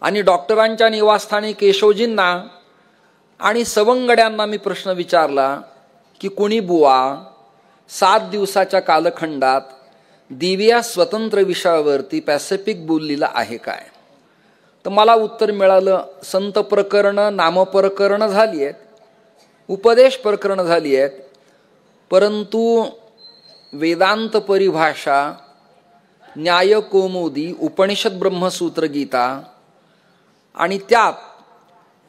आणि डॉक्टरांच्या निवासस्थानी केशवजींना आणि सवंगड्यांना मी प्रश्न विचारला की कुणी बुवा 7 दिवसाच्या कालखंडात दिव्या स्वतंत्र विषयावरती पॅसिफिक बोललेला आहे काय? तर मला उत्तर मिळालं, संत प्रकरणं, नामप्रकरणं झाली आहेत, उपदेश प्रकरणं झाली आहेत, परंतु वेदांत परिभाषा, न्याय कौमुदी, उपनिषद ब्रह्मसूत्र गीता आणि त्यात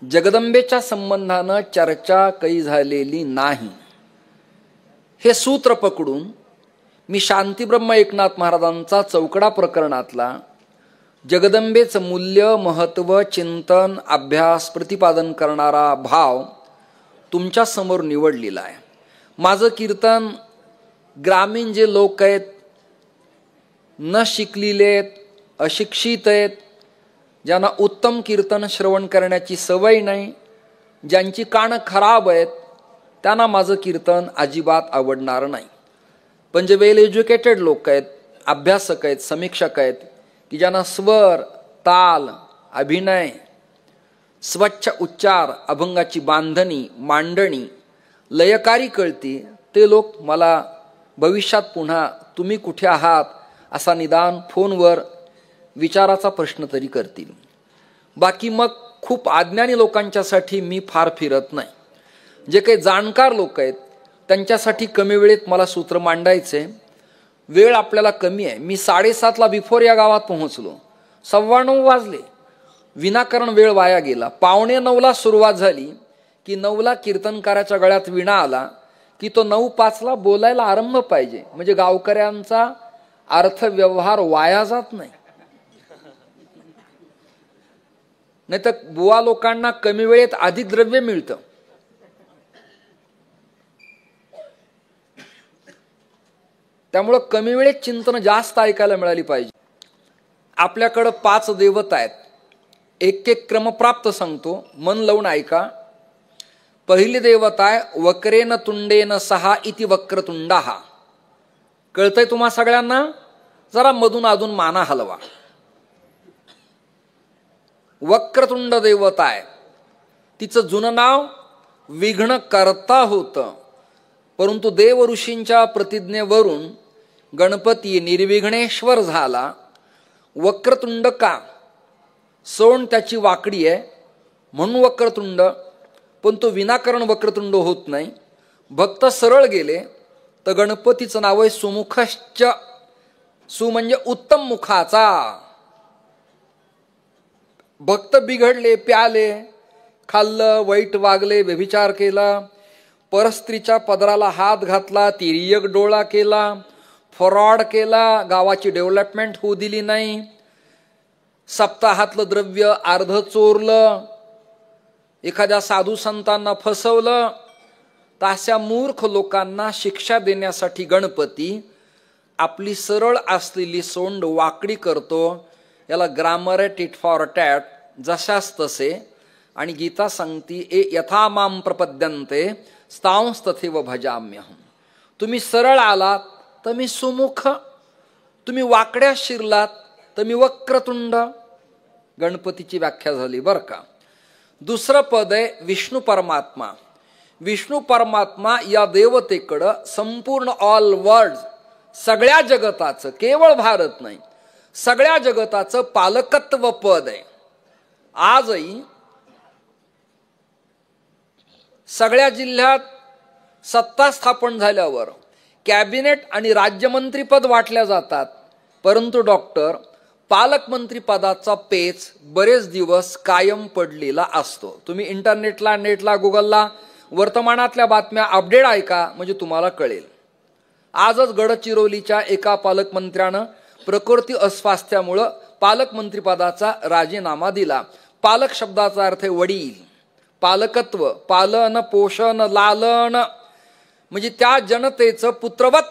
जगदंबेच्या संबंधानं चर्चा काही झालेली नाही. हे सूत्र पकडून मी शांतीब्रह्म एकनाथ महाराजांचा चौकडा प्रकरणातला जगदंबेचं मूल्य, महत्त्व, चिंतन, अभ्यास, प्रतिपादन करणारा भाव तुमच्या समोर निवडलेला आहे. माझं कीर्तन ग्रामीण जे लोक आहेत, न शिकलेले आहेत, अशिक्षित आहेत, ज्यांना उत्तम कीर्तन श्रवण करण्याची सवय नाही, ज्यांची कानं खराब आहेत, त्यांना माझं कीर्तन अजिबात आवडणार नाही. पण जे वेल एज्युकेटेड लोक आहेत, अभ्यासक आहेत, समीक्षक आहेत, की ज्यांना स्वर, ताल, अभिनय, स्वच्छ उच्चार, अभंगाची बांधणी, मांडणी, लयकारी कळती, ते लोक मला भविष्यात पुन्हा तुम्ही कुठे आहात असा निदान फोनवर विचाराचा प्रश्न तरी करतील. बाकी मग खूप अज्ञानी लोकांच्यासाठी मी फार फिरत नाही. जे काही जाणकार लोक आहेत त्यांच्यासाठी कमी वेळेत मला सूत्र मांडायचे. वेळ आपल्याला कमी आहे. मी 7:30ला बिफोर या गावात पोहोचलो, 9:15 वाजले, विनाकारण वेळ वाया गेला. 8:45ला सुरुवात झाली की 9ला कीर्तनकाराच्या गळ्यात विणा आला की तो 9:05ला बोलायला आरंभ पाहिजे, म्हणजे गावकऱ्यांचा अर्थव्यवहार वाया जात नाही. नाही तर बुवा लोकांना कमी वेळेत अधिक द्रव्य मिळतं. त्यामुळं कमी वेळेत चिंतन जास्त ऐकायला मिळाली पाहिजे. आपल्याकडं 5 देवता आहेत. एक एक क्रमप्राप्त सांगतो, मन लावून ऐका. पहिली देवता आहे वक्रेन तुंडेन सहा इति वक्रतुंडा. कळतंय तुम्हा सगळ्यांना? जरा मधून अधून माना हलवा. वक्रतुंड देवता आहे. तिचं जुनं नाव विघ्न करता होतं, परंतु देव ऋषींच्या प्रतिज्ञेवरून गणपती निर्विघ्नेश्वर झाला. वक्रतुंड का? सोंड त्याची वाकडी आहे म्हणून वक्रतुंड, पण तो विनाकारण वक्रतुंड होत नाही. भक्त सरळ गेले तर गणपतीचं नाव आहे सुमुखश्च. सु म्हणजे उत्तम मुखाचा. भक्त बिघडले, प्याले, खाल्लं, वाईट वागले, व्यभिचार केला, परस्त्रीच्या पदराला हात घातला, तिर्यक डोळा केला, फ्रॉड केला, गावाची डेव्हलपमेंट होऊ दिली नाही, सप्ताहातलं द्रव्य अर्ध चोरलं, एखाद्या साधू संतांना फसवलं, तर अशा मूर्ख लोकांना शिक्षा देण्यासाठी गणपती आपली सरळ असलेली सोंड वाकडी करतो. याला ग्रामर आहे टिट फॉर टॅट, जशास तसे. आणि गीता सांगती ए यथा माम प्रपद्यन्ते स्तांस तथैव भजाम्यहम्. तुम्ही सरळ आलात तर मी सुमुख, तुम्ही वाकड्या शिरलात तर मी वक्रतुंड. गणपतीची व्याख्या झाली बरं का. दुसरं पद आहे विष्णू परमात्मा. विष्णू परमात्मा या देवतेकडं संपूर्ण ऑल वर्ल्ड, सगळ्या जगताचं, केवळ भारत नाही, सगळ्या जगताचं पालकत्व पद आहे. आजही सगळ्या जिल्ह्यात सत्ता स्थापन झाल्यावर कॅबिनेट आणि राज्यमंत्री पद वाटल्या जातात, परंतु डॉक्टर पालकमंत्री पदाचा पेच बरेच दिवस कायम पडलेला असतो. तुम्ही इंटरनेटला, नेटला, गुगलला वर्तमानातल्या बातम्या अपडेट ऐका, म्हणजे तुम्हाला कळेल. आजच गडचिरोलीच्या एका पालकमंत्र्यानं प्रकृती अस्वास्थ्यामुळं पालकमंत्री पदाचा राजीनामा दिला. पालक शब्दाचा अर्थ आहे वडील, पालकत्व, पालन, पोषण, लालन, म्हणजे त्या जनतेचं पुत्रवत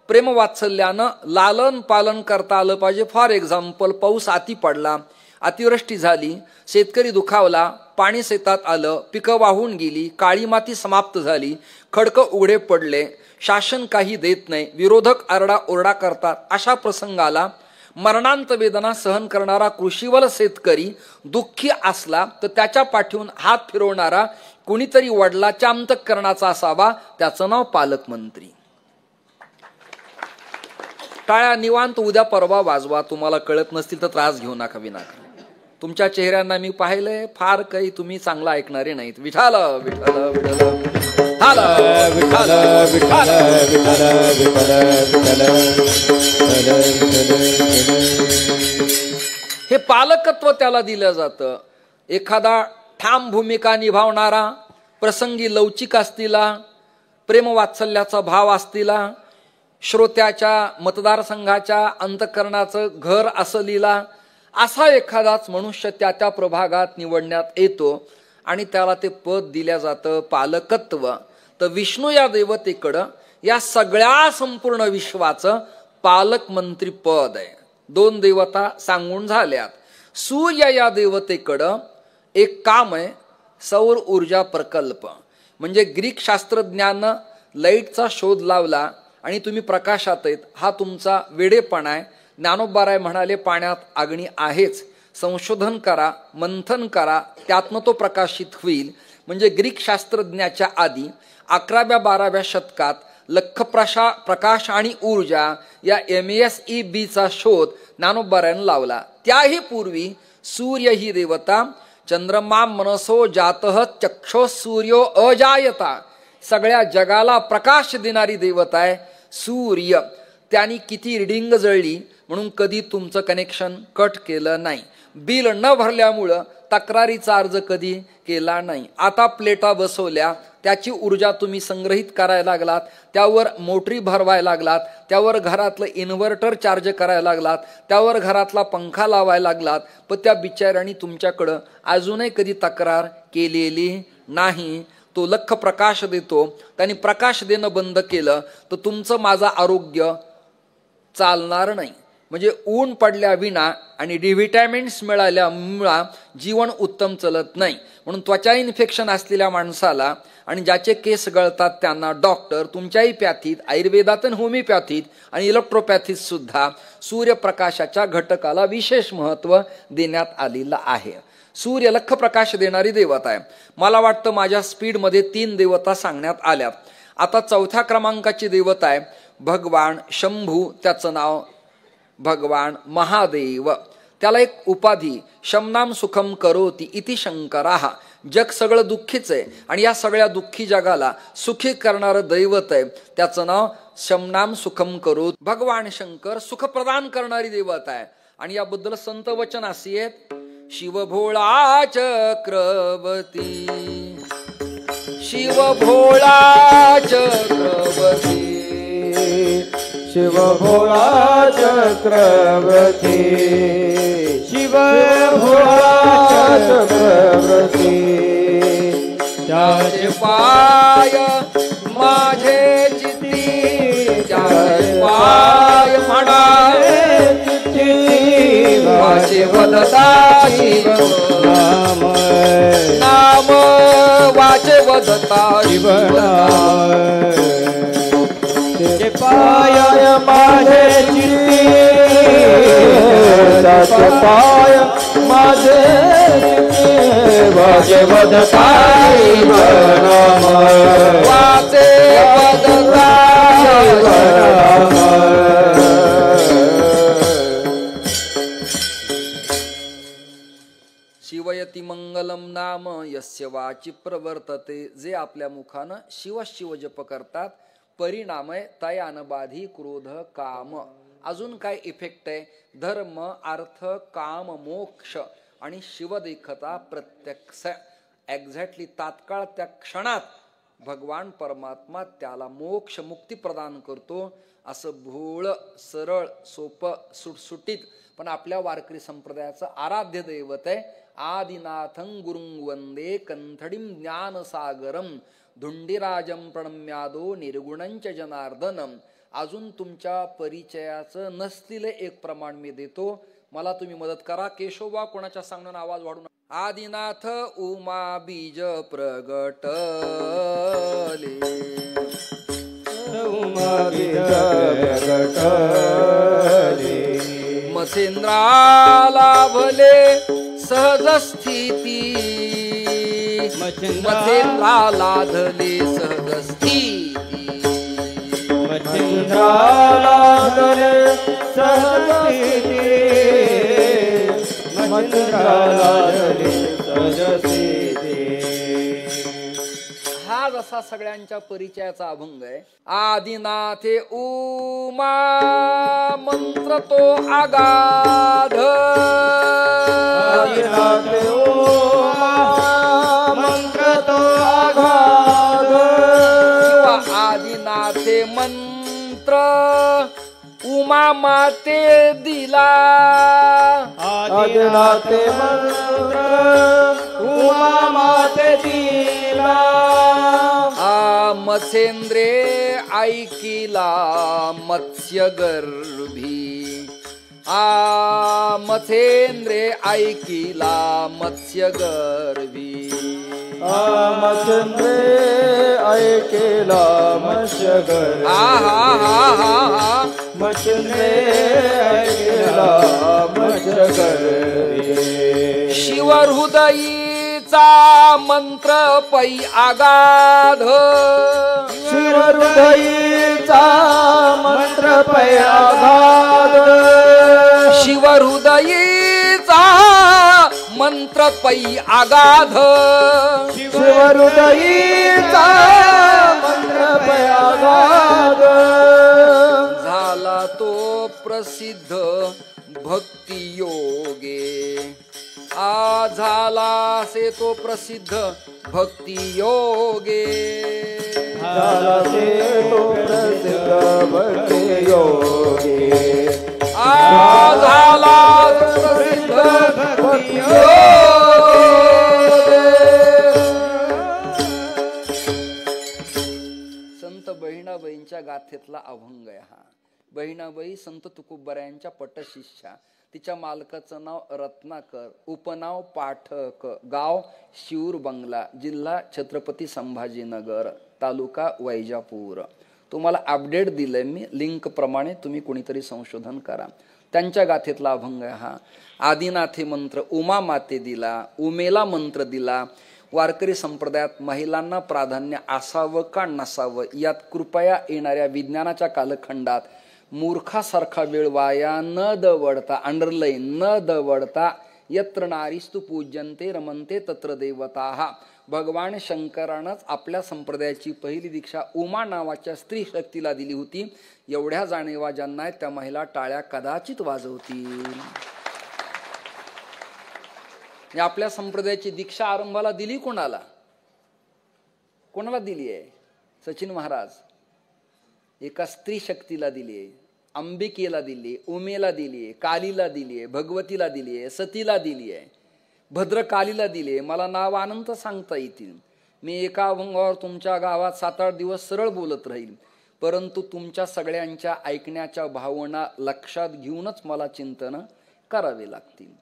प्रेमवात्सल्यानं लालन पालन करता आलं पाहिजे. फॉर एक्झाम्पल, पाऊस अति पडला, अतिवृष्टी झाली, शेतकरी दुखावला, पाणी शेतात आलं, पिकं वाहून गेली, काळी माती समाप्त झाली, खडकं उघडे पडले, शासन काही देत नाही, विरोधक आरडा ओरडा करतात, अशा प्रसंगाला मरणांत वेदना सहन करणारा कृषीवल शेतकरी दुःखी असला तर त्याच्या पाठीहून हात फिरवणारा कोणीतरी वडिलाच्या अंतःकरणाचा असावा, त्याचं नाव पालकमंत्री. टाळ्या निवांत उद्या परवा वाजवा. तुम्हाला कळत नसतील तर त्रास घेऊ नका विनाकारण. तुमच्या चेहऱ्यांना मी पाहिलंय, फार काही तुम्ही चांगलं ऐकणारे नाहीत. विठाल विठाल विठाल विठाल विठाल हे पालकत्व त्याला दिलं जातं. एखादा ठाम भूमिका निभावणारा, प्रसंगी लवचिक असतीला, प्रेमवात्सल्याचा भाव असतीला, श्रोत्याच्या मतदारसंघाच्या अंतःकरणाचं घर असलीला, असा एखादाच मनुष्य त्या त्या प्रभागात निवडण्यात येतो आणि त्याला ते पद दिल्या जातं पालकत्व. तर विष्णू या देवतेकडं या सगळ्या संपूर्ण विश्वाचं पालकमंत्री पद आहे. 2 देवता सांगून झाल्यात. सूर्य या देवतेकडं एक काम आहे, सौर ऊर्जा प्रकल्प. म्हणजे ग्रीक शास्त्रज्ञानं लाईटचा शोध लावला आणि तुम्ही प्रकाशात आहेत, हा तुमचा वेडेपणा आहे. ज्ञानोबाराय म्हणाले पाण्यात अग्नी आहेच, संशोधन करा, मंथन करा, त्यातनं तो प्रकाशित होईल. म्हणजे ग्रीक शास्त्रज्ञाच्या आधी 11व्या-12व्या शतकात लख प्रकाश आणि ऊर्जा या MESEBचा शोध ज्ञानोबारायनं लावला. त्याही पूर्वी सूर्य ही देवता चंद्रमा मनसो जातः चक्षो सूर्यो अजायता, सगळ्या जगाला प्रकाश देणारी देवता आहे सूर्य. त्यांनी किती रिडिंग जळली म्हणून कधी तुमचं कनेक्शन कट केलं नाही. बिल न भरल्यामुळं तक्रारीचा अर्ज कधी केला नाही. आता प्लेटा बसवल्या, त्याची ऊर्जा तुम्ही संग्रहित करायला लागलात, त्यावर मोटरी भरवायला लागलात, त्यावर घरातलं इन्व्हर्टर चार्ज करायला लागलात, त्यावर घरातला पंखा लावायला लागलात, पण त्या बिचाऱ्यांनी तुमच्याकडं अजूनही कधी तक्रार केलेली नाही. तो लख प्रकाश देतो, त्यांनी प्रकाश देणं बंद केलं तर तुमचं माझं आरोग्य चालणार नाही. म्हणजे ऊन पडल्या विना आणि डी व्हिटॅमिन्स मिळाल्यामुळं जीवन उत्तम चलत नाही. म्हणून त्वचा इन्फेक्शन असलेल्या माणसाला आणि ज्याचे केस गळतात त्यांना डॉक्टर तुमच्याही पॅथीत, आयुर्वेदात, होमिओपॅथीत आणि इलेक्ट्रोपॅथीत सुद्धा सूर्यप्रकाशाच्या घटकाला विशेष महत्त्व देण्यात आलेलं आहे. सूर्य लख प्रकाश देणारी देवता आहे. मला वाटतं माझ्या स्पीडमध्ये 3 देवता सांगण्यात आल्यात. आता 4थ्या क्रमांकाची देवता आहे भगवान शंभू. त्याचं नाव भगवान महादेव. त्याला एक उपाधी शमनाम सुखम करोति इति शंकराः. जग सगळं दुःखीच आहे आणि या सगळ्या दुःखी जगाला सुखी करणारं दैवत आहे. त्याचं नाव शमनाम सुखम करोति. भगवान शंकर सुख प्रदान करणारी देवता आहे. आणि याबद्दल संत वचन अशी आहेत, शिव भोळा चक्रवर्ती, शिव भोळा चक्रवर्ती, शिव भोळा चक्रवर्ती, शिव भोळा चक्रवर्ती. त्याचे पाय माझे चित्ती, त्याचे पाय म्हणाले चित्ती, वाचे वदता शिव नाम, नाम वाचे वदता शिव नाम. ते पाय माझे चित्ती, त्याचे पाय माझे चित्ती, वाचे वदता शिव नाम, वाचे वदता शिव नाम. शिवयती मंगलम नाम यस्य वाची प्रवर्तते. जे आपल्या मुखानं शिव शिव जप करतात परिणाम आहे तयानबाधी क्रोध काम. अजून काय इफेक्ट आहे? धर्म अर्थ काम मोक्ष आणि शिवदेखता प्रत्यक्ष. एक्झॅक्टली तात्काळ त्या क्षणात भगवान परमात्मा त्याला मोक्ष मुक्ती प्रदान करतो. असं भोळ सरळ सोपं सुटसुटीत पण आपल्या वारकरी संप्रदायाचं आराध्य दैवत आहे. आदिनाथं गुरुं वंदे कंथडीं ज्ञानसागरम, धुंडीराजम प्रणम्यादो निर्गुणंच जनार्दनम. अजून तुमच्या परिचयाचं नसलेलं एक प्रमाण मी देतो, मला तुम्ही मदत करा. केशवबा कोणाच्या सांगण्यानं आवाज वाढून. आदिनाथ उमा बीज प्रगटले, उमा बीज प्रगटले, मथेंद्रा लाभले सहज स्थिती मथेंद्रा लाधले सहज स्थिती मथेंद्रा लाधले सहज स्थिती मथेंद्रा लाधले सहज स्थिती. हा जसा सगळ्यांच्या परिचयाचा अभंग आहे. आदिनाथे उमा मंत्र तो आगाध आदिनाथे उमा मंत्र तो आगाध किंवा आदिनाथे मंत्र उमा माते दिला आदिनाथे मंत्र उमा माते दिला. मथेंद्रे ऐकिला मत्स्य गर्भी मथेंद्रे ऐकिला मत्स्य गर्भी मथेंद्रे ऐकिला मत्स्य गर्भी मथेंद्रे ऐकिला मत्स्य गर्भी. शिवहृदयीचा मंत्र पै आगाध शिवहृदयीचा मंत्र पै आगाध शिवहृदयीचा मंत्र पै आगाध शिवहृदयीचा मंत्र पै आगाध झाला तो प्रसिद्ध भक्ती योगे झाला से तो प्रसिद्ध भक्ती योगे झाला से तो प्रसिद्ध भक्ती योगे झाला प्रसिद्ध भक्ती योगे. संत बहिणाबाईंच्या गाथेतला अभंग आहे हा. बहिणाबाई संत तुकोबरायांच्या पटशिष्या. तिच्या मालकाचं नाव रत्नाकर, उपनाव पाठक, गाव शिऊर बंगला, जिल्हा छत्रपती संभाजीनगर, तालुका वैजापूर. तुम्हाला अपडेट दिलंय मी लिंक प्रमाणे, तुम्ही कोणीतरी संशोधन करा. त्यांच्या गाथेतला अभंग हा. आदिनाथे मंत्र उमा माते दिला, उमेला मंत्र दिला. वारकरी संप्रदायात महिलांना प्राधान्य असावं का नसावं यात कृपया येणाऱ्या विज्ञानाच्या कालखंडात मूर्खासारखा वेळ वाया न दवडता, अंडरलाईन न दवडता, यत्र नारीस्तु पूज्यन्ते रमन्ते तत्र देवताः. भगवान शंकरानंच आपल्या संप्रदायाची पहिली दीक्षा उमा नावाच्या स्त्री शक्तीला दिली होती. एवढ्या जाणीवा ज्यांना आहेत त्या महिला टाळ्या कदाचित वाजवतील. आपल्या संप्रदायाची दीक्षा आरंभाला दिली कोणाला? कोणाला दिली आहे? सचिन महाराज एका स्त्री शक्तीला दिली आहे. अंबिकेला दिली, उमेला दिली आहे, कालीला दिली आहे, भगवतीला दिली आहे, सतीला दिली आहे, भद्रकालीला दिली आहे. मला नाव अनंत सांगता येतील. मी एका अभंगावर तुमच्या गावात 7-8 दिवस सरळ बोलत राहील, परंतु तुमच्या सगळ्यांच्या ऐकण्याच्या भावना लक्षात घेऊनच मला चिंतन करावे लागतील.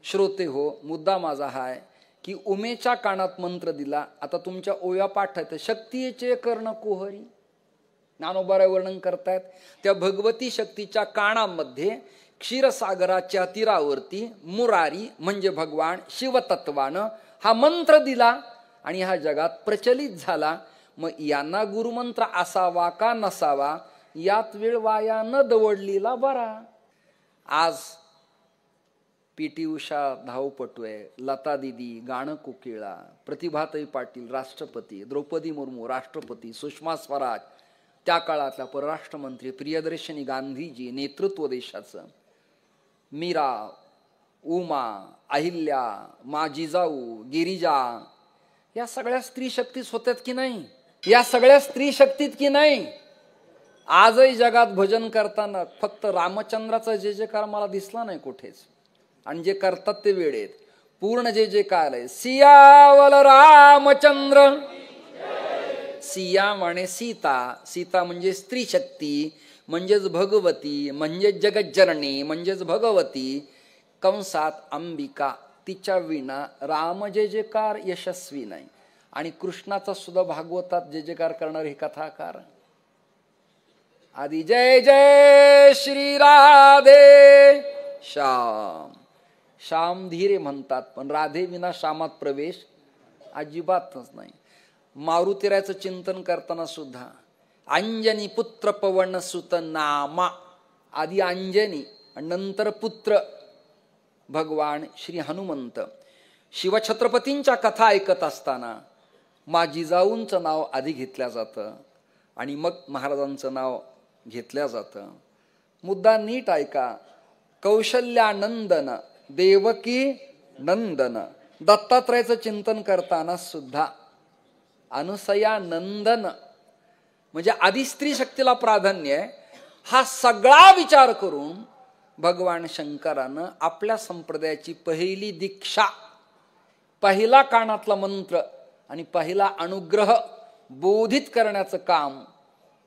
श्रोते हो, मुद्दा माझा हाय की उमेच्या कानात मंत्र दिला. आता तुमच्या ओव्या पाठात शक्तीचे कर्ण कोहरी ज्ञानोबा वर्णन करतायत. त्या भगवती शक्तीच्या कानामध्ये क्षीरसागराच्या तीरावरती मुरारी म्हणजे भगवान शिवतत्वानं हा मंत्र दिला आणि हा जगात प्रचलित झाला. मग यांना गुरुमंत्र असावा का नसावा यात वेळ वाया न दवडलेला बरा. आज पीटी उषा धावपटू आहे, लता दिदी गाणं कोकिळा, प्रतिभाताई पाटील राष्ट्रपती, द्रौपदी मुर्मू राष्ट्रपती, सुषमा स्वराज त्या काळातल्या परराष्ट्र मंत्री, प्रियदर्शनी गांधीजी नेतृत्व देशाचं, मीरा, उमा, अहिल्या, मा जिजाऊ, गिरिजा, या सगळ्या स्त्री शक्तीच होत्यात की नाही? या सगळ्या स्त्री शक्तीत की नाही? आजही जगात भजन करताना फक्त रामचंद्राचा जे जयकार मला दिसला नाही कुठेच. आणि जे करतात ते वेळेत पूर्ण जे जयकार आहे. सियावल रामचंद्र, सिया म्हणे सीता, सीता म्हणजे स्त्री शक्ती, म्हणजेच भगवती, म्हणजेच जगज्जननी, म्हणजेच भगवती, कंसात अंबिका. तिच्या विना राम जे जयकार यशस्वी नाही. आणि कृष्णाचा सुद्धा भागवतात जे जयकार करणारे हे कथाकार. आदि जय जय श्री राधे श्याम. श्याम धीरे म्हणतात, पण राधे विना श्यामात प्रवेश अजिबातच नाही. मारुतीरायचं चिंतन करताना सुद्धा अंजनी पुत्र पवन सुत नामा, आधी अंजनी आणि नंतर पुत्र भगवान श्री हनुमंत. शिवछत्रपतींच्या कथा ऐकत असताना माझी जिजाऊंचं नाव आधी घेतल्या जातं आणि मग महाराजांचं नाव घेतल्या जातं. मुद्दा नीट ऐका. कौशल्यानंदन देवकी नंदन. दत्तात्रयाचं चिंतन करताना सुद्धा अनुसयानंदन म्हणजे आधी स्त्री शक्तीला प्राधान्य आहे. हा सगळा विचार करून भगवान शंकरानं आपल्या संप्रदायाची पहिली दीक्षा, पहिला कानातला मंत्र आणि पहिला अनुग्रह बोधित करण्याचं काम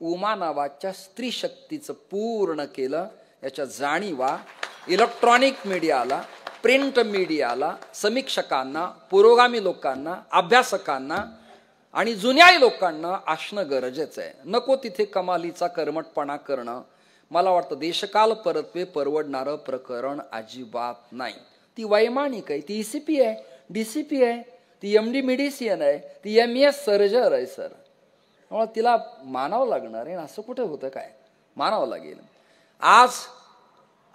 उमा नावाच्या स्त्री शक्तीचं पूर्ण केलं. याच्या जाणीवा इलेक्ट्रॉनिक मीडियाला, प्रिंट मीडियाला, समीक्षकांना, पुरोगामी लोकांना, अभ्यासकांना आणि जुन्याही लोकांना असणं गरजेचं आहे. नको तिथे कमालीचा कर्मटपणा करणं. मला वाटतं देशकाल परत्वे परवडणारं प्रकरण अजिबात नाही. ती वैमानिक आहे, ती ECP आहे, DCP आहे, ती MD मेडिसिन आहे, ती MES सर्जर आहे सर. त्यामुळे तिला मानावं लागणार आहे. असं कुठे होतं काय? मानावं लागेल.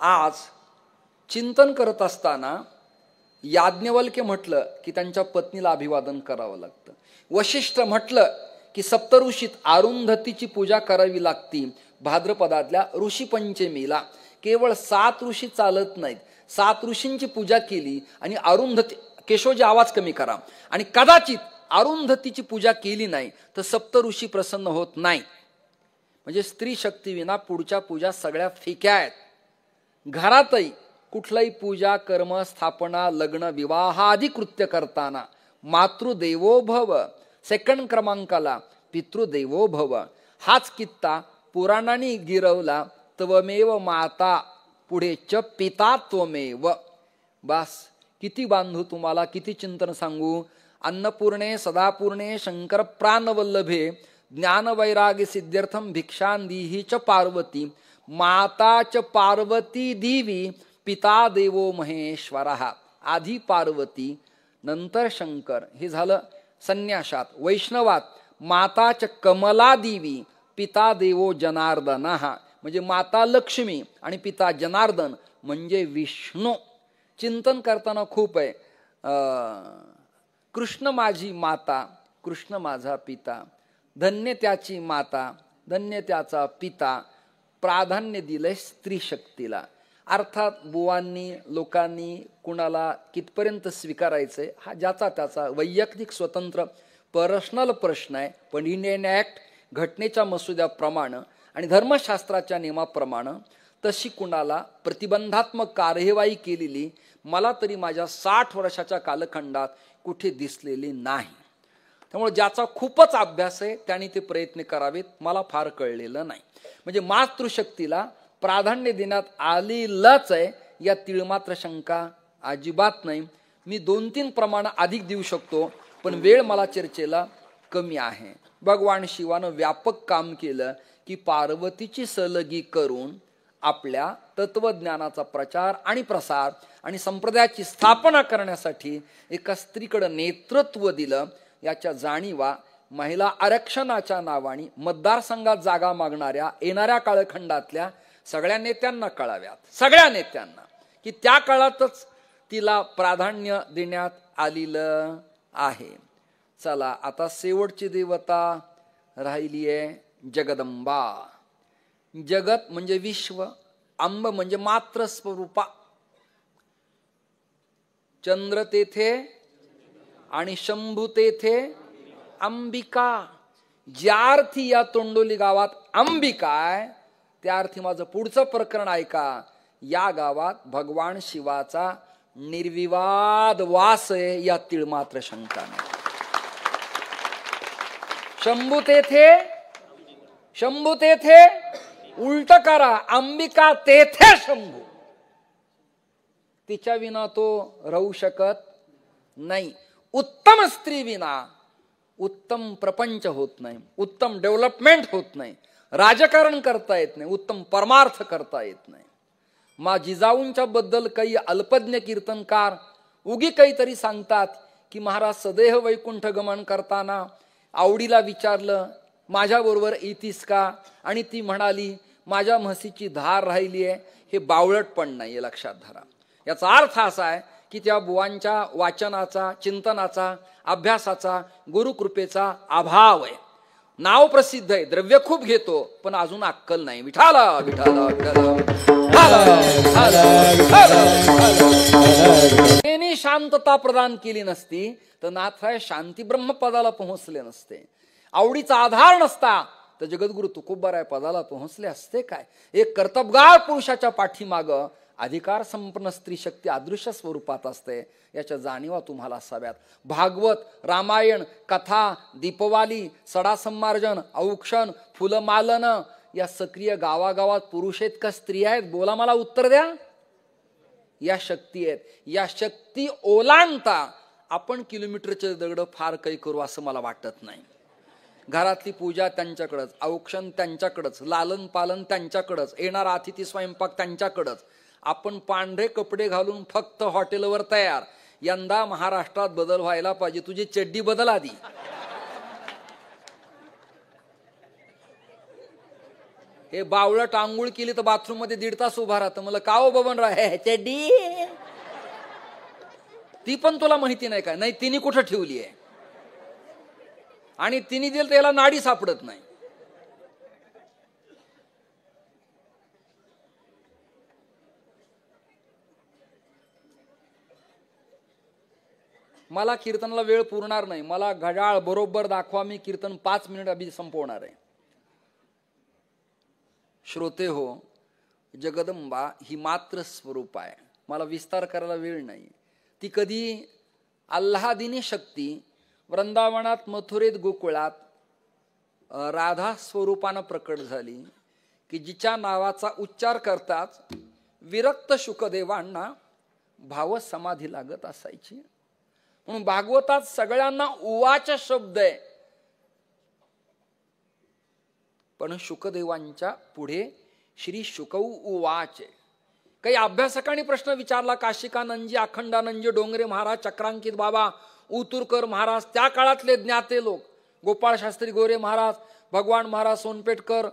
आज चिंतन करत असताना याज्ञवल्क्य म्हटलं की त्यांच्या पत्नीला अभिवादन करावं लागतं. वशिष्ठ म्हटलं की सप्तऋषीत अरुंधतीची पूजा करावी लागती. भाद्रपदातल्या ऋषी पंचमीला केवळ 7 ऋषी चालत नाहीत. 7 ऋषींची पूजा केली आणि अरुंधती, केशवजी आवाज कमी करा, आणि कदाचित अरुंधतीची पूजा केली नाही तर सप्तऋषी प्रसन्न होत नाही. म्हणजे स्त्री शक्ती विना पुढच्या पूजा सगळ्या फिक्या आहेत. घरातही कुठलाही पूजा, कर्म, स्थापना, लग्न, विवाह आदी कृत्य करताना मातृदेवो भव, सेकंड क्रमांकाला पितृदेवो भव हाच कित्ता पुराणांनी गिरवला. त्वमेव माता, पुढे च पिता त्वमेव. बस किती बांधू तुम्हाला, किती चिंतन सांगू. अन्नपूर्णे सदापूर्णे शंकर प्राणवल्लभे ज्ञान वैराग्य सिद्ध्यर्थम भिक्षांदीही च पार्वती. माता च पार्वती देवी, पिता देवो महेश्वरः. आधी पार्वती नंतर शंकर. हे झालं संन्यासात. वैष्णवात माता च कमला देवी, पिता देवो जनार्दनः. म्हणजे माता लक्ष्मी आणि पिता जनार्दन म्हणजे विष्णू. चिंतन करताना खूप आहे. कृष्ण माझी माता, कृष्ण माझा पिता, धन्य त्याची माता, धन्य त्याचा पिता. प्राधान्य दिलंय स्त्री शक्तीला. अर्थात बुवांनी, लोकांनी कुणाला कितपर्यंत स्वीकारायचंय हा ज्याचा त्याचा वैयक्तिक स्वतंत्र पर्सनल प्रश्न आहे. पण इंडियन ॲक्ट घटनेच्या मसुद्याप्रमाणे आणि धर्मशास्त्राच्या नियमाप्रमाणे तशी कुणाला प्रतिबंधात्मक कार्यवाही केलेली मला तरी माझ्या 60 वर्षाच्या कालखंडात कुठे दिसलेली नाही. त्यामुळे ज्याचा खूपच अभ्यास आहे त्याने ते प्रयत्न करावेत. मला फार कळलेलं नाही. म्हणजे मातृशक्तीला प्राधान्य देण्यात आलेलंच आहे, या तिळमात्र शंका अजिबात नाही. मी 2-3 प्रमाण अधिक देऊ शकतो, पण वेळ मला चर्चेला कमी आहे. भगवान शिवानं व्यापक काम केलं की पार्वतीची सलगी करून आपल्या तत्वज्ञानाचा प्रचार आणि प्रसार आणि संप्रदायाची स्थापना करण्यासाठी एका स्त्रीकडे नेतृत्व दिलं. याच्या जाणीवा महिला आरक्षणाच्या नावाने मतदारसंघात जागा मागणाऱ्या येणाऱ्या कालखंडातल्या सगळ्या नेत्यांना कळाव्यात. सगळ्या नेत्यांना की त्या काळातच तिला प्राधान्य देण्यात आलेलं आहे. चला आता शेवटची देवता राहिली आहे जगदंबा. जगत म्हणजे विश्व, अंब म्हणजे मात्र स्वरूपा. चंद्र तेथे आणि शंभू तेथे अंबिका. ज्या अर्थी या तोंडोली गावात अंबिका आहे त्या अर्थी माझं पुढचं प्रकरण ऐका. या गावात भगवान शिवाचा निर्विवाद वास आहे, या तिळमात्र शंका नाही. शंभू तेथे उलट करा, अंबिका तेथे शंभू. तिच्या विना तो राहू शकत नाही. उत्तम स्त्री विना उत्तम प्रपंच होत नाही, उत्तम डेव्हलपमेंट होत नाही, राजकारण करता येत नाही, उत्तम परमार्थ करता येत नाही. जिजाऊंच्या बद्दल काही अल्पज्ञ कीर्तनकार उगी काहीतरी सांगतात की महाराज सदेह वैकुंठ गमन करताना आवडीला विचारलं माझ्याबरोबर येतीस का, आणि ती म्हणाली माझ्या म्हशीची धार राहिली आहे. हे बावळटपण नाही, लक्षात धरा. याचा अर्थ असा आहे की त्या बुवांच्या वाचनाचा, चिंतनाचा, अभ्यासाचा, गुरुकृपेचा अभाव आहे. नाव प्रसिद्ध आहे, द्रव्य खूप घेतो, पण अजून अक्कल नाही. विठाला विठाला विठाला शांतता प्रदान केली नसती तर नाथराय शांती ब्रह्मपदाला पोहोचले नसते. आवडीचा आधार नसता तर जगद्गुरु तुकोबाराय पदाला पोहोचले असते काय. एक कर्तबगार पुरुषाच्या पाठीमाग अधिकार संपन्न स्त्री शक्ती अदृश्य स्वरूपात असते, याच्या जाणीवा तुम्हाला असाव्यात. भागवत, रामायण, कथा, दीपवाली, सडासंमार्जन, औक्षण, फुलमालन या सक्रिय गावागावात पुरुष आहेत का स्त्री आहेत? बोला, मला उत्तर द्या. या शक्ती आहेत. या शक्ती ओलांडता आपण किलोमीटरचे दगड फार काही करू असं मला वाटत नाही. घरातली पूजा त्यांच्याकडंच, औक्षण त्यांच्याकडंच, लालन पालन त्यांच्याकडंच, येणारा अतिथी स्वयंपाक त्यांच्याकडंच. आपण पांढरे कपडे घालून फक्त हॉटेलवर तयार. यंदा महाराष्ट्रात बदल व्हायला पाहिजे. तुझी चड्डी बदल आधी. हे बावळट आंघोळ केली तर बाथरूम मध्ये 1.5 तास उभा राहतं. मला का हो बबनराव चड्डी, ती पण तुला माहिती नाही काय? नाही, तिने कुठं ठेवली आहे आणि तिने दिल त्याला नाडी सापडत नाही. मला कीर्तनाला वेळ पुरणार नाही. मला घड्याळ बरोबर दाखवा, मी कीर्तन 5 मिनिट अभी संपवणार आहे. श्रोते हो, जगदंबा ही मात्र स्वरूप आहे. मला विस्तार करायला वेळ नाही. ती कधी आल्हादिनी शक्ती वृंदावनात, मथुरेत, गोकुळात राधा स्वरूपानं प्रकट झाली की जिच्या नावाचा उच्चार करताच विरक्त शुकदेवांना भाव समाधी लागत असायची. म्हणून भागवतात सगळ्यांना उवाच शब्द आहे, पण शुकदेवांच्या पुढे श्री शुकौ उवाच आहे. काही अभ्यासकांनी प्रश्न विचारला, काशिकानंदजी, अखंडानंदजी, डोंगरे महाराज, चक्रांकित बाबा, उतुरकर महाराज, त्या काळातले ज्ञाते लोक, गोपाळ शास्त्री गोरे महाराज, भगवान महाराज सोनपेठकर,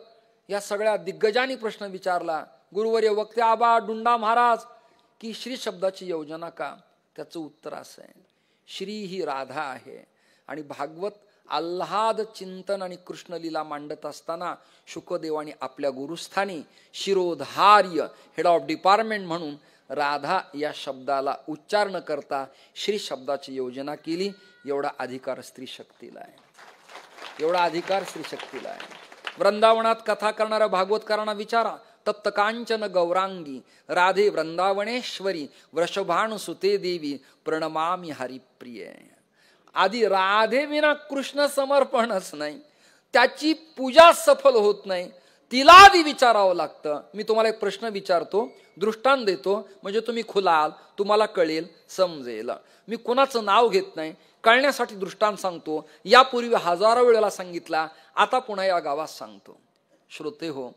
या सगळ्या दिग्गजांनी प्रश्न विचारला. गुरुवर्य वक्ते आबा डुंडा महाराज की श्री शब्दाची योजना का? त्याचं उत्तर असं आहे, श्री ही राधा आहे. आणि भागवत आल्हाद चिंतन आणि कृष्णलीला मांडत असताना शुकदेवानी आपल्या गुरुस्थानी शिरोधार्य हेड ऑफ डिपार्टमेंट म्हणून राधा या शब्दाला उच्चार न करता श्री शब्दाची योजना केली. एवढा अधिकार स्त्री शक्तीला आहे. एवढा अधिकार स्त्री शक्तीला आहे. वृंदावनात कथा करणाऱ्या भागवतकारांना विचारा, तप्त कांचन गौरांगी राधे वृंदावनेश्वरी वृषभानुसुते देवी प्रणमामी हरिप्रिय. आधी राधे विना कृष्ण समर्पणच नाही, त्याची पूजा सफल होत नाही. तिला आधी विचारावं लागतं. मी तुम्हाला एक प्रश्न विचारतो, दृष्टांत देतो, म्हणजे तुम्ही खुलाल, तुम्हाला कळेल, समजेल. मी कुणाचं नाव घेत नाही, कळण्यासाठी दृष्टांत सांगतो. यापूर्वी हजारो वेळेला सांगितला, आता पुन्हा या गावात सांगतो. श्रोते हो,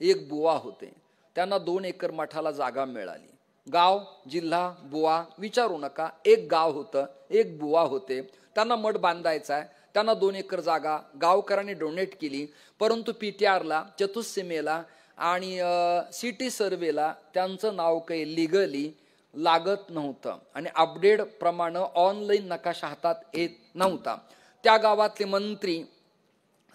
एक बुवा होते, त्यांना 2 एकर मठाला जागा मिळाली. गाव, जिल्हा, बुवा विचारू नका. एक गाव होतं, एक बुवा होते, त्यांना मठ बांधायचा आहे. त्यांना 2 एकर जागा गावकऱ्यांनी डोनेट केली. परंतु PTRला, चतुस्सीमेला आणि सिटी सर्वेला त्यांचं नाव काही लिगली लागत नव्हतं आणि अपडेट प्रमाणे ऑनलाईन नकाशा हातात येत नव्हता. त्या गावातले मंत्री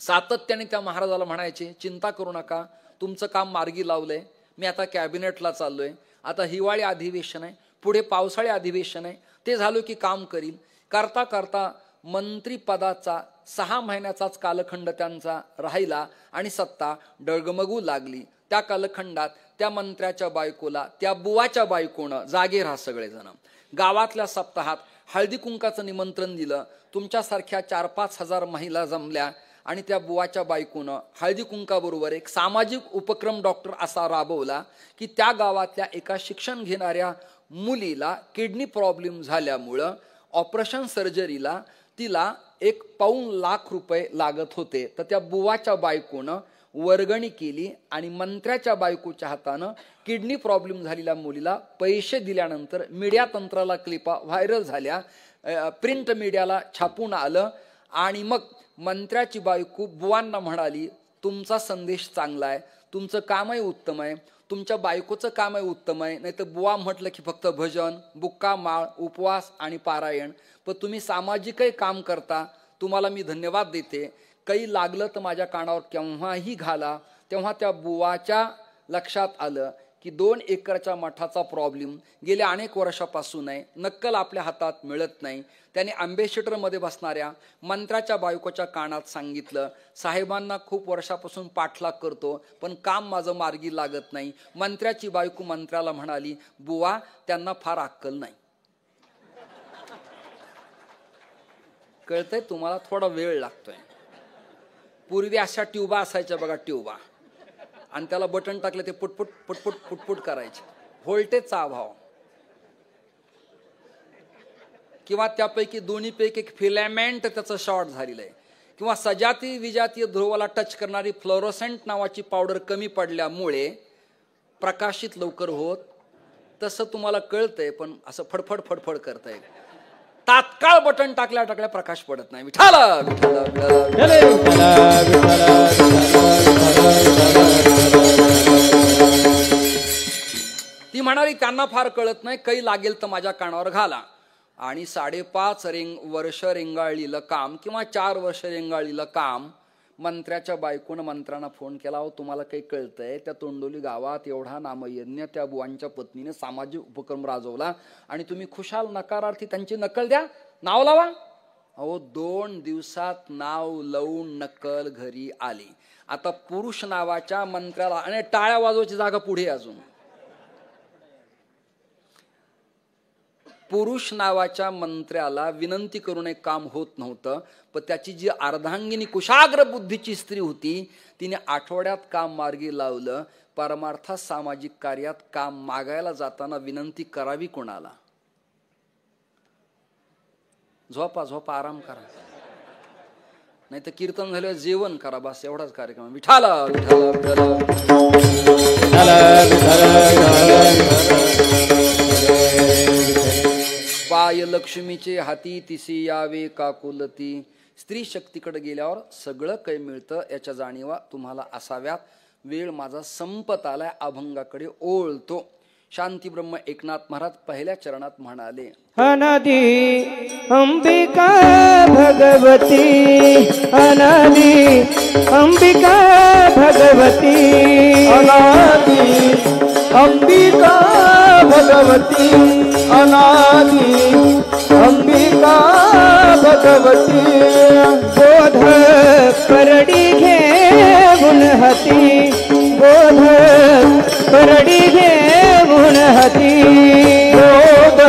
सातत्याने त्या महाराजाला म्हणायचे, चिंता करू नका, तुमचं काम मार्गी लावलंय. मी आता कॅबिनेटला चाललोय. आता हिवाळी अधिवेशन आहे, पुढे पावसाळी अधिवेशन आहे, ते झालं की काम करील. करता करता मंत्री पदाचा 6 महिन्याचाच कालखंड त्यांचा राहिला आणि सत्ता डगमगू लागली. त्या कालखंडात त्या मंत्र्याच्या बायकोला, त्या बुवाच्या बायकोनं, जागे राहा सगळेजण, गावातल्या सप्ताहात हळदी कुंकाचं निमंत्रण दिलं. तुमच्यासारख्या 4-5 हजार महिला जमल्या आणि त्या बुवाच्या बायकोनं हळदी कुंकाबरोबर एक सामाजिक उपक्रम डॉक्टर असा राबवला की त्या गावातल्या एका शिक्षण घेणाऱ्या मुलीला किडनी प्रॉब्लेम झाल्यामुळं ऑपरेशन सर्जरीला तिला 1 पाऊण लाख रुपये लागत होते. तर त्या बुवाच्या बायकोनं वर्गणी केली आणि मंत्र्याच्या बायकोच्या हातानं किडनी प्रॉब्लेम झालेल्या मुलीला पैसे दिल्यानंतर मीडिया तंत्राला क्लिपा व्हायरल झाल्या, प्रिंट मीडियाला छापून आलं आणि मग मंत्र्याची बायको बुवांना म्हणाली, तुमचा संदेश चांगला आहे, तुमचं कामही उत्तम आहे, तुमच्या बायकोचं कामही उत्तम आहे, नाही तर बुवा म्हटलं की फक्त भजन, बुक्का माळ, उपवास आणि पारायण, पण तुम्ही सामाजिकही काम करता, तुम्हाला मी धन्यवाद देते. काही लागलं तर माझ्या कानावर केव्हाही घाला. तेव्हा त्या बुवाच्या लक्षात आलं की 2 एकरच्या मठाचा प्रॉब्लेम गेल्या अनेक वर्षापासून आहे, नक्कल आपल्या हातात मिळत नाही. त्याने अँबेसिडरमध्ये बसणाऱ्या मंत्र्याच्या बायकोच्या कानात सांगितलं, साहेबांना खूप वर्षापासून पाठलाग करतो पण काम माझं मार्गी लागत नाही. मंत्र्याची बायको मंत्र्याला म्हणाली, बुवा त्यांना फार अक्कल नाही. कळतंय तुम्हाला, थोडा वेळ लागतोय. पूर्वी अशा ट्यूबा असायच्या बघा, ट्यूबा, आणि त्याला बटन टाकलं ते पुटपुट पुटपुट पुटपुट करायचे, व्होल्टेजचा अभाव. किंवा त्यापैकी दोन्हीपैकी एक फिलामेंट त्याचं शॉर्ट झालेलं आहे, किंवा सजाती विजातीय ध्रुवाला टच करणारी फ्लोरोसेंट नावाची पावडर कमी पडल्यामुळे प्रकाशित लवकर होत. तसं तुम्हाला कळतंय पण असं फडफड फडफड करतंय. तात्काळ बटन टाकल्या टाकल्या प्रकाश पडत नाही. विठाला ती म्हणाली, त्यांना फार कळत नाही, काही लागेल तर माझ्या कानावर घाला. आणि 5.5 वर्ष रेंगाळलेलं काम किंवा 4 वर्ष रेंगाळलेलं काम मंत्र्याच्या बायकोनं मंत्र्यांना फोन केला, हो तुम्हाला काही कळतंय, त्या तोंडोली गावात एवढा नामयज्ञ त्या बुवांच्या पत्नीने सामाजिक उपक्रम राजवला आणि तुम्ही खुशाल नकारार्थी त्यांची नक्कल द्या, नाव लावा. अहो 2 दिवसात नाव लावून नक्कल घरी आली. आता पुरुष नावाच्या मंत्र्याला, आणि टाळ्या वाजवायची जागा पुढे, अजून पुरुष नावाच्या मंत्र्याला विनंती करून एक काम होत नव्हतं, पण त्याची जी अर्धांगिनी कुशाग्र बुद्धीची स्त्री होती तिने आठवड्यात काम मार्गी लावलं. परमार्थ सामाजिक कार्यात काम मागायला जाताना विनंती करावी कोणाला? झोपा झोपा, आराम करा, नाही तर कीर्तन झालं जेवण करा, बस एवढाच कार्यक्रम. विठाला विठाला पाय लक्ष्मीचे हाती तिसी यावे काकुलती. स्त्री शक्तीकडे गेल्यावर सगळं काही मिळतं याच्या जाणीवा तुम्हाला असाव्यात. वेळ माझा संपत आलाय, अभंगाकडे ओळतो. शांती ब्रह्म एकनाथ महाराज पहिल्या चरणात म्हणाले, अनादि अंबिका भगवती, अनादि अंबिका भगवती, अनादि अंबिका भगवती, अनादि अंबिका भगवती. बोध परडी घेऊन हाती, बोध परडी घेऊन हाती, बोध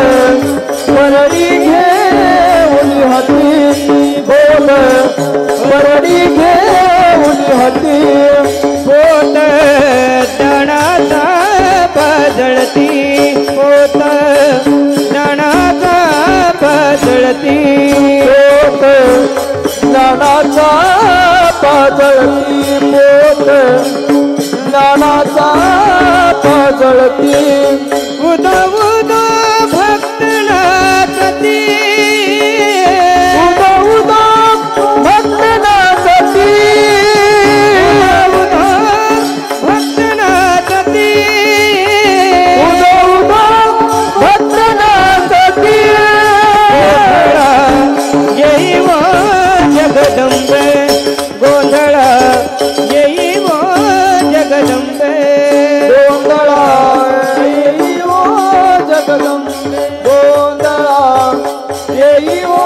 परडी घेऊन हाती, बोध परडी घेऊन हाती. बोध ज्ञानाचा पाजळती, बोध ज्ञानाचा पाजळती, बोध ज्ञानाचा पाजळती, बोध ज्ञानाचा पाजळती. उदा उदा भक्तनाथती, उदा उदा भक्तनाथती, उदा भक्तनाथती, उदा उदा भक्तनाथती. येई वो जगदंबे, गोंधळा येई वो जगदंबे, गोंधळा येई वो जगदंबे, गोंधळा येई वो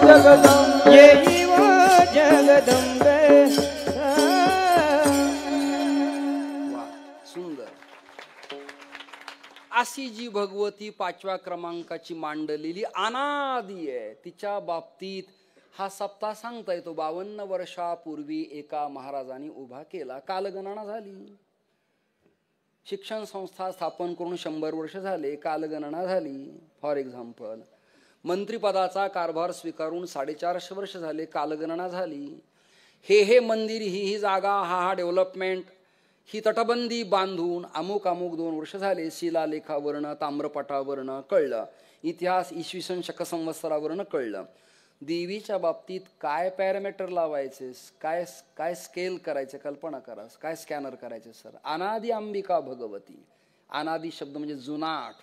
जगदंबे, येई वो जगदंबे. सुंदर अशी जी भगवती 5व्या क्रमांकाची मांडलेली अनादी आहे, तिच्या बाबतीत हा सप्ताह सांगता येतो. 52 वर्षापूर्वी एका महाराजांनी उभा केला. कालगणना झाली. शिक्षण संस्था स्थापन करून 100 वर्ष झाले, कालगणना झाली. फॉर एक्झाम्पल मंत्रिपदाचा कारभार स्वीकारून 450 वर्ष झाले, कालगणना झाली. हे मंदिर, ही जागा, हा डेव्हलपमेंट, ही तटबंदी बांधून अमुक 2 वर्ष झाले, शिलालेखावरनं ताम्रपटावरनं कळलं, इतिहास इसवी सन शक संवत्सरावरनं कळलं. देवीच्या बाबतीत काय पॅरामीटर लावायचे, काय स्केल करायचे, कल्पना करा, काय स्कॅनर करायचे सर. अनादि अंबिका भगवती. अनादि शब्द म्हणजे जुनाट,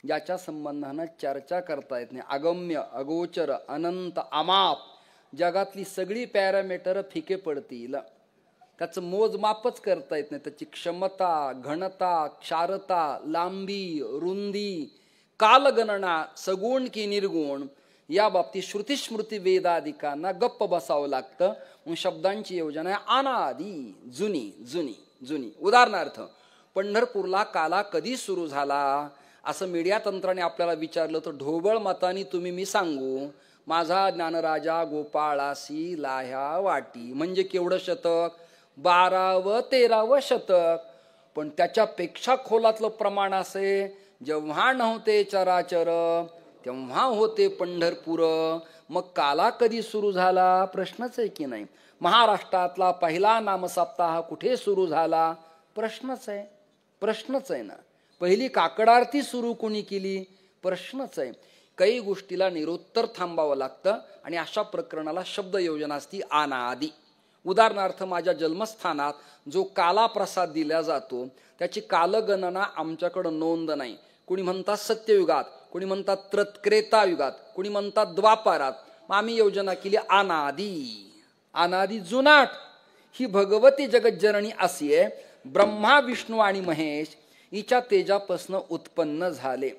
ज्याच्या संबंधानं चर्चा करता येत नाही. अगम्य, अगोचर, अनंत, अमाप, जगातली सगळी पॅरामीटर फिके पडतील. त्याचं मोजमापच करता येत नाही. त्याची क्षमता, घनता, क्षारता, लांबी, रुंदी, कालगणना, सगुण की निर्गुण, या बाबतीत श्रुतिस्मृती वेदाधिकांना गप्प बसावं लागतं. मग शब्दांची योजना आहे अनादी, जुनी जुनी जुनी. उदाहरणार्थ, पंढरपूरला काला कधी सुरू झाला असं मीडिया तंत्राने आपल्याला विचारलं तर ढोबळ मतानी तुम्ही मी सांगू, माझा ज्ञानराजा गोपाळासी लाह्या वाटी. म्हणजे केवढं शतक? 12व 13व शतक. पण त्याच्यापेक्षा खोलातलं प्रमाण असे, जेव्हा नव्हते चराचर तेव्हा होते पंढरपूर. मग काला कधी सुरू झाला प्रश्नच आहे की नाही. महाराष्ट्रातला पहिला नामसप्ताह कुठे सुरू झाला प्रश्नच आहे, प्रश्नच आहे ना. पहिली काकड आरती सुरू कोणी केली प्रश्नच आहे. काही गोष्टीला निरुत्तर थांबावं लागतं आणि अशा प्रकरणाला शब्द योजना असती अनादी. उदाहरणार्थ, माझ्या जन्मस्थानात जो काला प्रसाद दिला जातो त्याची कालगणना आमच्याकडं नोंद नाही. कोणी म्हणतात सत्ययुगात, कोणी म्हणतात त्रेता युगात, कोणी म्हणतात द्वापारात. मग आम्ही योजना केली अनादी. अनादी जुनाट ही भगवती जगज्जननी अशी आहे. ब्रह्मा, विष्णू आणि महेश हिच्या तेजापासून उत्पन्न झाले.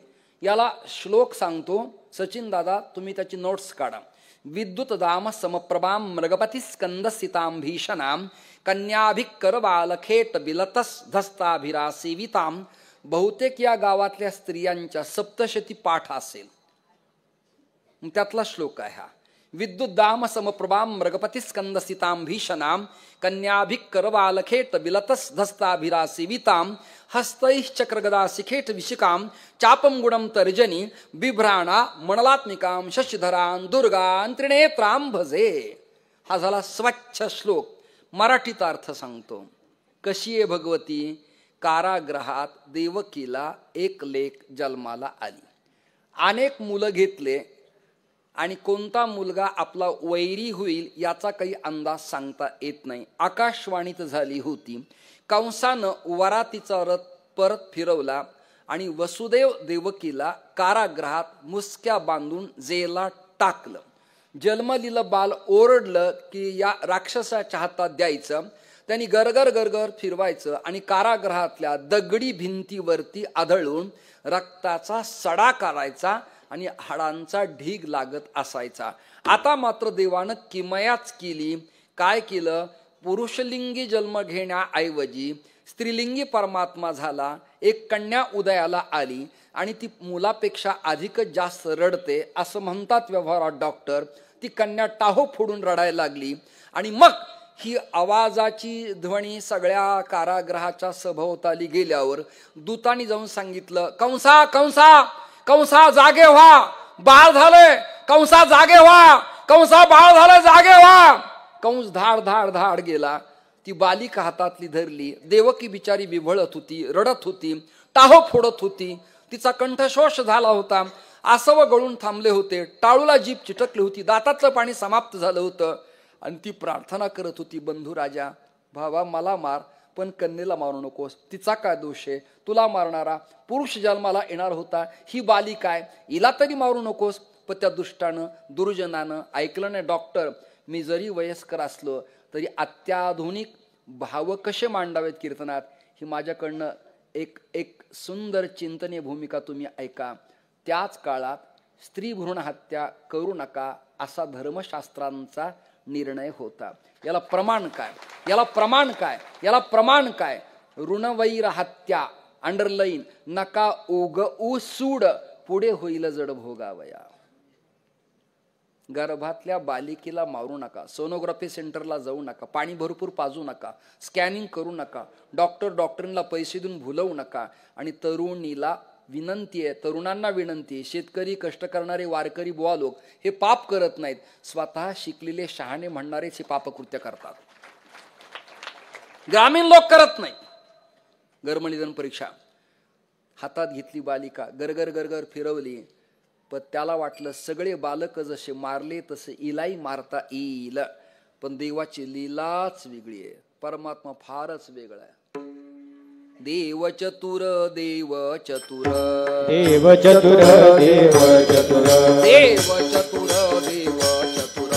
याला श्लोक सांगतो सचिन दादा, तुम्ही त्याची नोट्स काढा. विद्युत दाम समप्रभाम मृगपती स्कंद सिताम भीषणाम कन्याभिकर बालखेट बिलतस धस्ताभिरा सेविताम. बहुतेक या गावातल्या स्त्रियांच्या सप्तशती पाठ असेल. त्यातला श्लोक आहे हा. विद्युत दाम समप्रभाम मृगपती स्कंद सिताम भीषणाम कन्याभिकर बालखेट बिलतस धस्ताभिरा सेविताम हस्तैश्चक्रगदा शिखेट विशिकाम चापम गुणम तर्जनी बिभ्राणा मनलात्मिकाम शशिधरां दुर्गां त्रिनेत्रां भजे. हा झाला स्वच्छ श्लोक. मराठीत अर्थ सांगतो. कशी आहे भगवती? कारागृहात देवकीला एक लेक जन्माला आली. अनेक मुलं घेतले आणि कोणता मुलगा आपला वैरी होईल याचा काही अंदाज सांगता येत नाही. आकाशवाणीत झाली होती. कंसानं वरातीचा रथ परत फिरवला आणि वसुदेव देवकीला कारागृहात मुसक्या बांधून जेला टाकलं. जन्मलेलं बाल ओरडलं की या राक्षसाच्या हातात द्यायचं. त्यांनी गरगर गरगर फिरवायचं आणि कारागृहातल्या दगडी भिंतीवरती आदळून रक्ताचा सडा करायचा आणि हाडांचा ढीग लागत असायचा. आता मात्र देवानं किमयाच केली. काय केलं? पुरुषलिंगी जन्म घेण्याऐवजी स्त्रीलिंगी परमात्मा झाला. एक कन्या उदयाला आली आणि ती मुलापेक्षा अधिकच जास्त रडते असं म्हणतात व्यवहारात डॉक्टर. ती कन्या टाहो फोडून रडायला लागली आणि मग ही आवाजाची ध्वनी सगळ्या कारागृहाच्या सभोवताली गेल्यावर दूतांनी जाऊन सांगितलं, कंसा कंसा कंसा जागे व्हा, बाळ झालंय, कंसा जागे व्हा, कंसा बाळ झालं, जागे व्हा. कंस धाड धाड धाड गेला. ती बालिका हातातली धरली. देवकी बिचारी विभळत होती, रडत होती, टाहो फोडत होती. तिचा कंठशोष झाला होता. आसव गळून थांबले होते. टाळूला जीभ चिटकली होती. दातातलं पाणी समाप्त झालं होतं आणि ती प्रार्थना करत होती, बंधू राजा, भावा मला मार पण कन्येला मारू नकोस. तिचा काय दोष आहे? तुला मारणारा पुरुष जन्माला येणार होता. ही बालिका आहे, हिला तरी मारू नकोस. पण त्या दुष्टानं, दुर्जनानं ऐकलं नाही. डॉक्टर, मी जरी वयस्कर असलो तरी अत्याधुनिक भाव कसे मांडावेत कीर्तनात, ही माझ्याकडनं एक सुंदर चिंतनीय भूमिका तुम्ही ऐका. त्याच काळात स्त्री भ्रूण हत्या करू नका असा धर्मशास्त्रांचा निर्णय होता. याला प्रमाण काय? याला प्रमाण काय? याला प्रमाण काय? ऋणवैर हत्या अंडरलाईन नका उग सूड पुढे होईल जड भोगावया. गर्भातल्या बालिकेला मारू नका. सोनोग्राफी सेंटरला जाऊ नका. पाणी भरपूर पाजू नका. स्कॅनिंग करू नका. डॉक्टरीनला पैसे देऊन भुलवू नका. आणि तरुणीला विनंती आहे, तरुणांना विनंती आहे, शेतकरी, कष्ट करणारे वारकरी बुवा लोक हे पाप करत नाहीत. स्वतः शिकलेले शहाणे म्हणणारेच हे पापकृत्य करतात. ग्रामीण लोक करत नाही. गर्भनिधन परीक्षा हातात घेतली बालिका, गरगर गरगर फिरवली, पण त्याला वाटलं सगळे बालक जसे मारले तसे इलाही मारता येईल. पण देवाची लीलाच वेगळी आहे. परमात्मा फारच वेगळा आहे. देव चतुर देव चतुर देव चतुर देव चतुर देव चतुर देव चतुर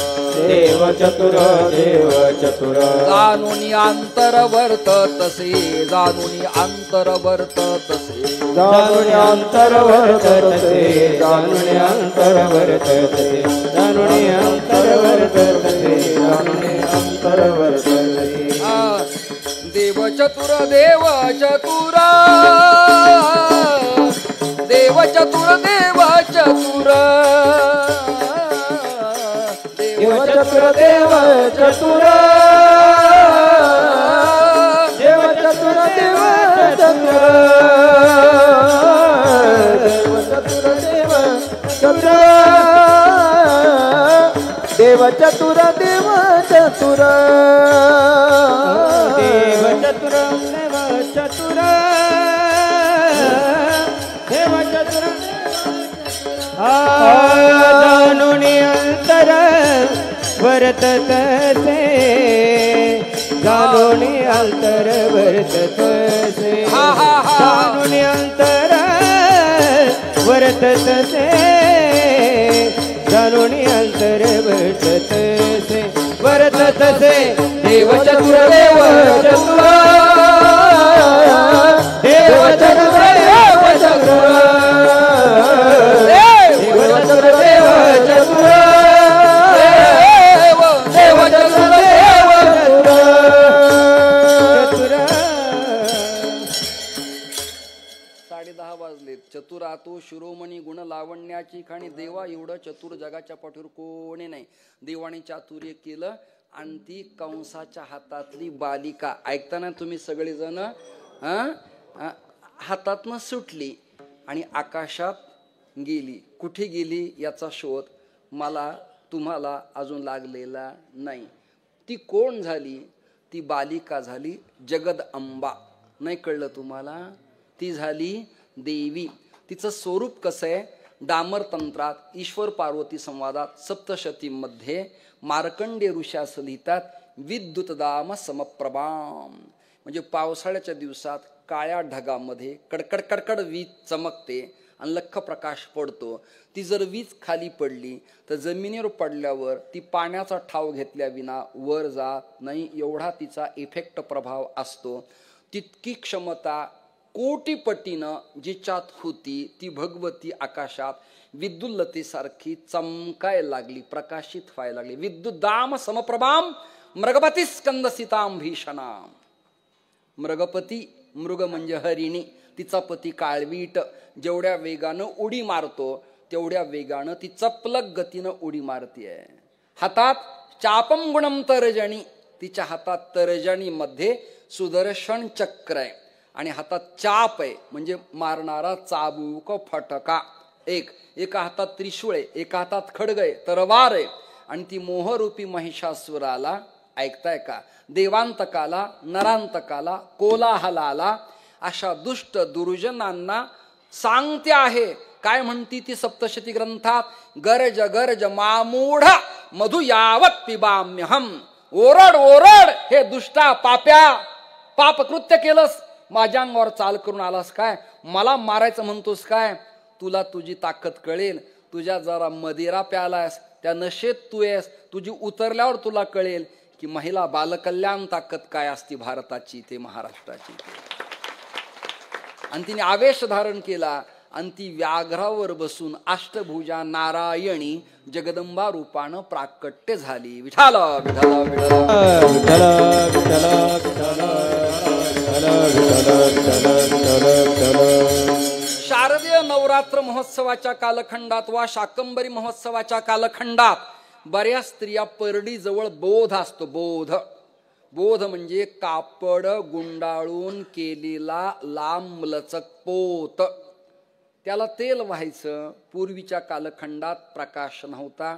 देव चतुर देव चतुर जाणून अंतर वर्त तसे जाणून अंतर वर्त तसे जाणून अंतर वर्तते जाणून अंतर वर्तते जाणून अंतर वर्तते जाणून अंतर वर्तते. देव चतुर देव चतुर देव चतुर देव चतुर देव चतुर देव चतुर देव चतुर देव चतुर देव चतुर देव चतुर देव चतुर देव चतुर देव चतुर देव चतुर देव चतुर जाणून अंतर वर्तत से जाणून अंतर वर्तत से जाणून अंतर वर्तत से जाणून अंतर वर्तत से वर्तत से देव चतुर देव चतुर देव चतुर देव चतुर देव चतुर देव चतुर देव चतुर देव चतुर. 10:30 वाजलेत. चतुरातो शिरोमणी गुण लावण्याची खाणी देवा एवढं चतुर जगाच्या पाठीवर कोणी नाही. देवाने चातुर्य केलं आणि ती कंसाच्या हातातली बालिका ऐकताना तुम्ही सगळेजण हातातनं सुटली आणि आकाशात गेली. कुठे गेली याचा शोध मला तुम्हाला अजून लागलेला नाही. ती कोण झाली? ती बालिका झाली जगदंबा. नाही कळलं तुम्हाला? ती झाली देवी. तिचं स्वरूप कसं आहे? डामर तंत्रात ईश्वर पार्वती संवादात सप्तशतीमध्ये मार्कंडे ऋषास लिहितात विद्युत दाम समप्रभाम. म्हणजे पावसाळ्याच्या दिवसात काळ्या ढगामध्ये कडकड कडकड वीज चमकते आणि लख्ख प्रकाश पडतो. ती जर वीज खाली पडली तर जमिनीवर पडल्यावर ती पाण्याचा ठाव घेतल्या विना वर जात नाही. एवढा तिचा इफेक्ट प्रभाव असतो. तितकी क्षमता कोटीपटीनं जिच्यात होती ती भगवती आकाशात विद्युल्लतेसारखी चमकायला लागली, प्रकाशित व्हायला लागली. विद्युदाम समप्रभाम मृगपती स्कंदसिताम भीषणाम. मृगपती, मृग म्हणजे हरिणी, तिचा पती काळवीट जेवढ्या वेगानं उडी मारतो तेवढ्या वेगानं ती चपलक गतीनं उडी मारतीये. हातात चापम गुणम तर्जनी, तिच्या हातात तर्जनी मध्ये सुदर्शन चक्र आहे आणि हातात चाप आहे म्हणजे मारणारा चाबूक फटका. एका हातात त्रिशूळ आहे, एका हातात खड्ग आहे, तरवार आहे आणि ती मोहरूपी महिषासुराला ऐकताय का? देवांतकाला, नरांतकाला, कोलाहलाला अशा दुष्ट दुर्जनांना सांगते आहे. काय म्हणती ती सप्तशती ग्रंथात? गरज गरज मामूढ मधु यावत पिबाम्यहम. ओरड ओरड हे दुष्टा पाप्या, पाप कृत्य केलंस, माझ्या अंगावर चाल करून आलास काय? मला मारायचं म्हणतोस काय? तुला तुझी ताकद कळेल. तुझ्या जरा मदिरा प्यालास, त्या नशेत तू आहेस. तुझी उतरल्यावर तुला कळेल की महिला बालकल्याण ताकद काय असती भारताची ते महाराष्ट्राची. आणि तिने आवेश धारण केला आणि ती व्याघ्रावर बसून अष्टभुजा नारायणी जगदंबा रूपानं प्राकट्य झाली. विठाल विठाल विठाल शारदीय नवरात्र महोत्सवाच्या कालखंडात वा शाकंबरी महोत्सवाच्या कालखंडात बऱ्याच स्त्रिया परडी जवळ बोध असतो. बोध म्हणजे कापड गुंडाळून केलेला लांब लचक पोत. त्याला तेल व्हायचं. पूर्वीच्या कालखंडात प्रकाश नव्हता,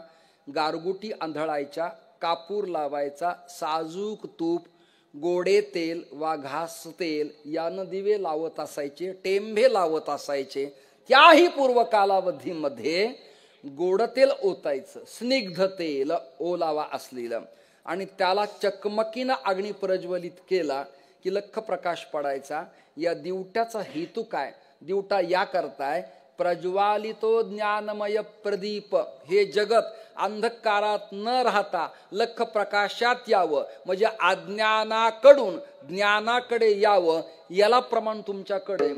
गारगुटी आंधळायच्या, कापूर लावायचा, साजूक तूप, गोडे तेल वा घास तेल यानं दिवे लावत असायचे, टेंभे लावत असायचे. त्याही पूर्व कालावधीमध्ये गोड तेल ओतायचं, स्निग्ध तेल ओलावा असलेलं, आणि त्याला चकमकीनं अग्नी प्रज्वलित केला की लख प्रकाश पडायचा. या दिवट्याचा हेतू काय? दिवटा या करताय प्रज्वालितो ज्ञानमय प्रदीप, हे जगत अंधकारात न राहता लख प्रकाशात यावं, म्हणजे अज्ञानाकडून ज्ञानाकडे यावं. याला प्रमाण तुमच्याकडे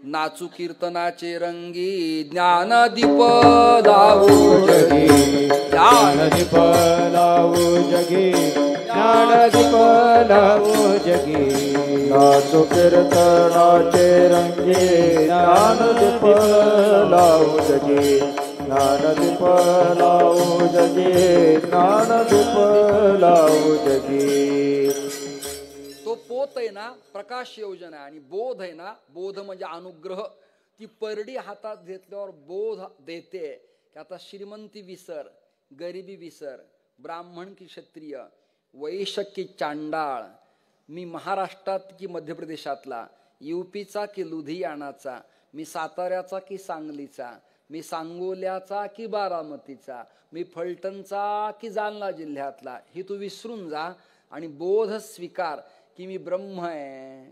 नाचू कीर्तनाचे रंगी ज्ञानदीप लावू जगी, ज्ञानदीप लावू जगी, ज्ञानदीप लावू जगी. नाचू कीर्तनाचे रंगी ज्ञानदीप लावू जगी, ज्ञानदीप लावू जगी, ज्ञानदीप लावू जगी. तो पोत आहे ना प्रकाश योजना आहे, आणि बोध आहे ना, बोध म्हणजे अनुग्रह. ती परडी हातात घेतल्यावर बोध देते की आता श्रीमंती विसर, गरिबी विसर, ब्राह्मण की क्षत्रिय, वैश्य की चांडाळ, मी महाराष्ट्रात की मध्य प्रदेशातला, यूपीचा की लुधियानाचा, मी साताऱ्याचा की सांगलीचा, मी सांगोल्याचा की बारामतीचा, मी फलटणचा की जालना जिल्ह्यातला, ही तू विसरून जा आणि बोध स्वीकार की मी ब्रह्म आहे,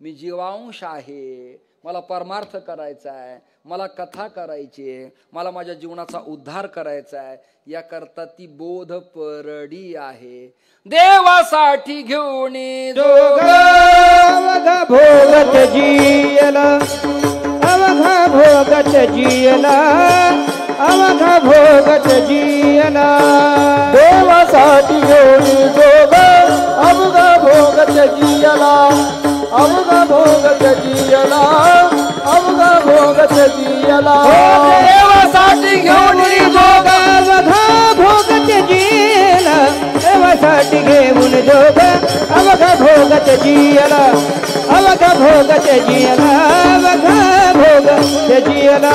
मी जीवांश आहे, मला परमार्थ करायचा आहे, मला कथा करायची आहे, मला माझ्या जीवनाचा उद्धार करायचा आहे. याकरता ती बोध परडी आहे. देवासाठी घेऊन अवघा भोगत जियला, अवघा भोगत जियला, अवघा भोगत जियला. देवासाठी घेऊन जोग अवघा भोगत जियला, अवघा भोगत जियला, अवघा भोगत जियला. देवासाठी घेऊन जोग अवघा भोगत जियला, देवासाठी घेऊन जोग अवघा भोगत जियला, अवघा भोगत जियला, अवघा भोगत जियला.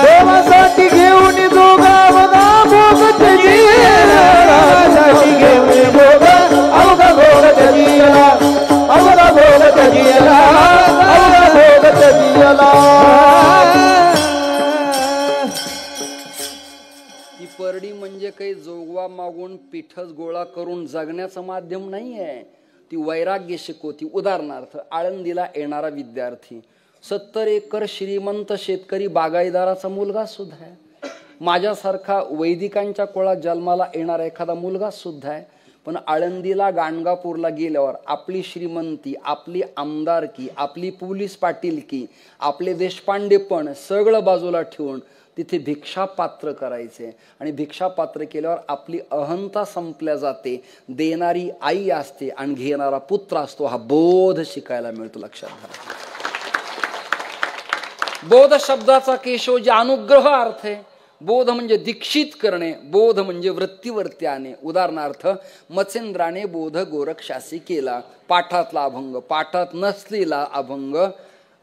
देवासाठी घेऊन जोग अवघा भोगत जियला, देवासाठी घेऊन जोग अवघा भोगत जियला, अवघा भोगत जियला, अवघा भोगत जियला. ती परडी म्हणजे काही जोगवा मागून पीठच गोळा करून जगण्याचं माध्यम नाही आहे. ती वैराग्य शिकवती. उदाहरणार्थ आळंदीला येणारा विद्यार्थी 70 एकर श्रीमंत शेतकरी बागायतदाराचा मुलगा सुद्धा आहे, माझ्यासारखा वैदिकांच्या कुळात जन्माला येणारा एखादा मुलगा सुद्धा आहे. पण आळंदीला गाणगापूरला गेल्यावर आपली श्रीमंती, आपली आमदारकी, आपली पोलीस पाटीलकी, आपले देशपांडेपण सगळं बाजूला ठेवून तिथे भिक्षापात्र करायचे, आणि भिक्षापात्र केल्यावर आपली अहंता संपल्या जाते. देणारी आई असते आणि घेणारा पुत्र असतो. हा बोध शिकायला मिळतो. लक्षात घ्या. बोध शब्दाचा केशवजी अनुग्रह अर्थ आहे. बोध म्हणजे दीक्षित करणे, बोध म्हणजे वृत्तीवरती आणणे. उदाहरणार्थ मत्स्येंद्राने बोध गोरक्षासी केला, पाठातला अभंग, पाठात नसलेला अभंग.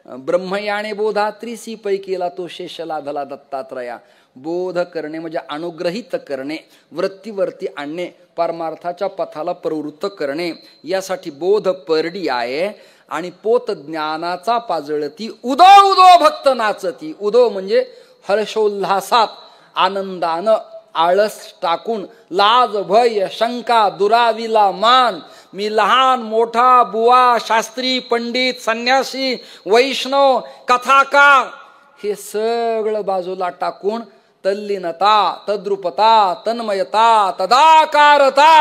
ब्रह्मयाने बोधा त्रिसी पै केला, तो शेष लाधला दत्तात्रया. बोध करणे म्हणजे अनुग्रहित करणे, वृत्तीवरती आणणे, परमार्थाच्या पथाला प्रवृत्त करणे. यासाठी बोध परडी आहे. आणि पोत ज्ञानाचा पाजळती, उदो उदो भक्त नाचती. उदो म्हणजे हर्षोल्हासात, आनंदानं, आळस टाकून, लाज भय शंका दुराविला मान, मी लहान मोठा बुवा शास्त्री पंडित संन्यासी वैष्णव कथाकार हे सगळं बाजूला टाकून तल्लीनता, तद्रुपता, तन्मयता, तदाकारता,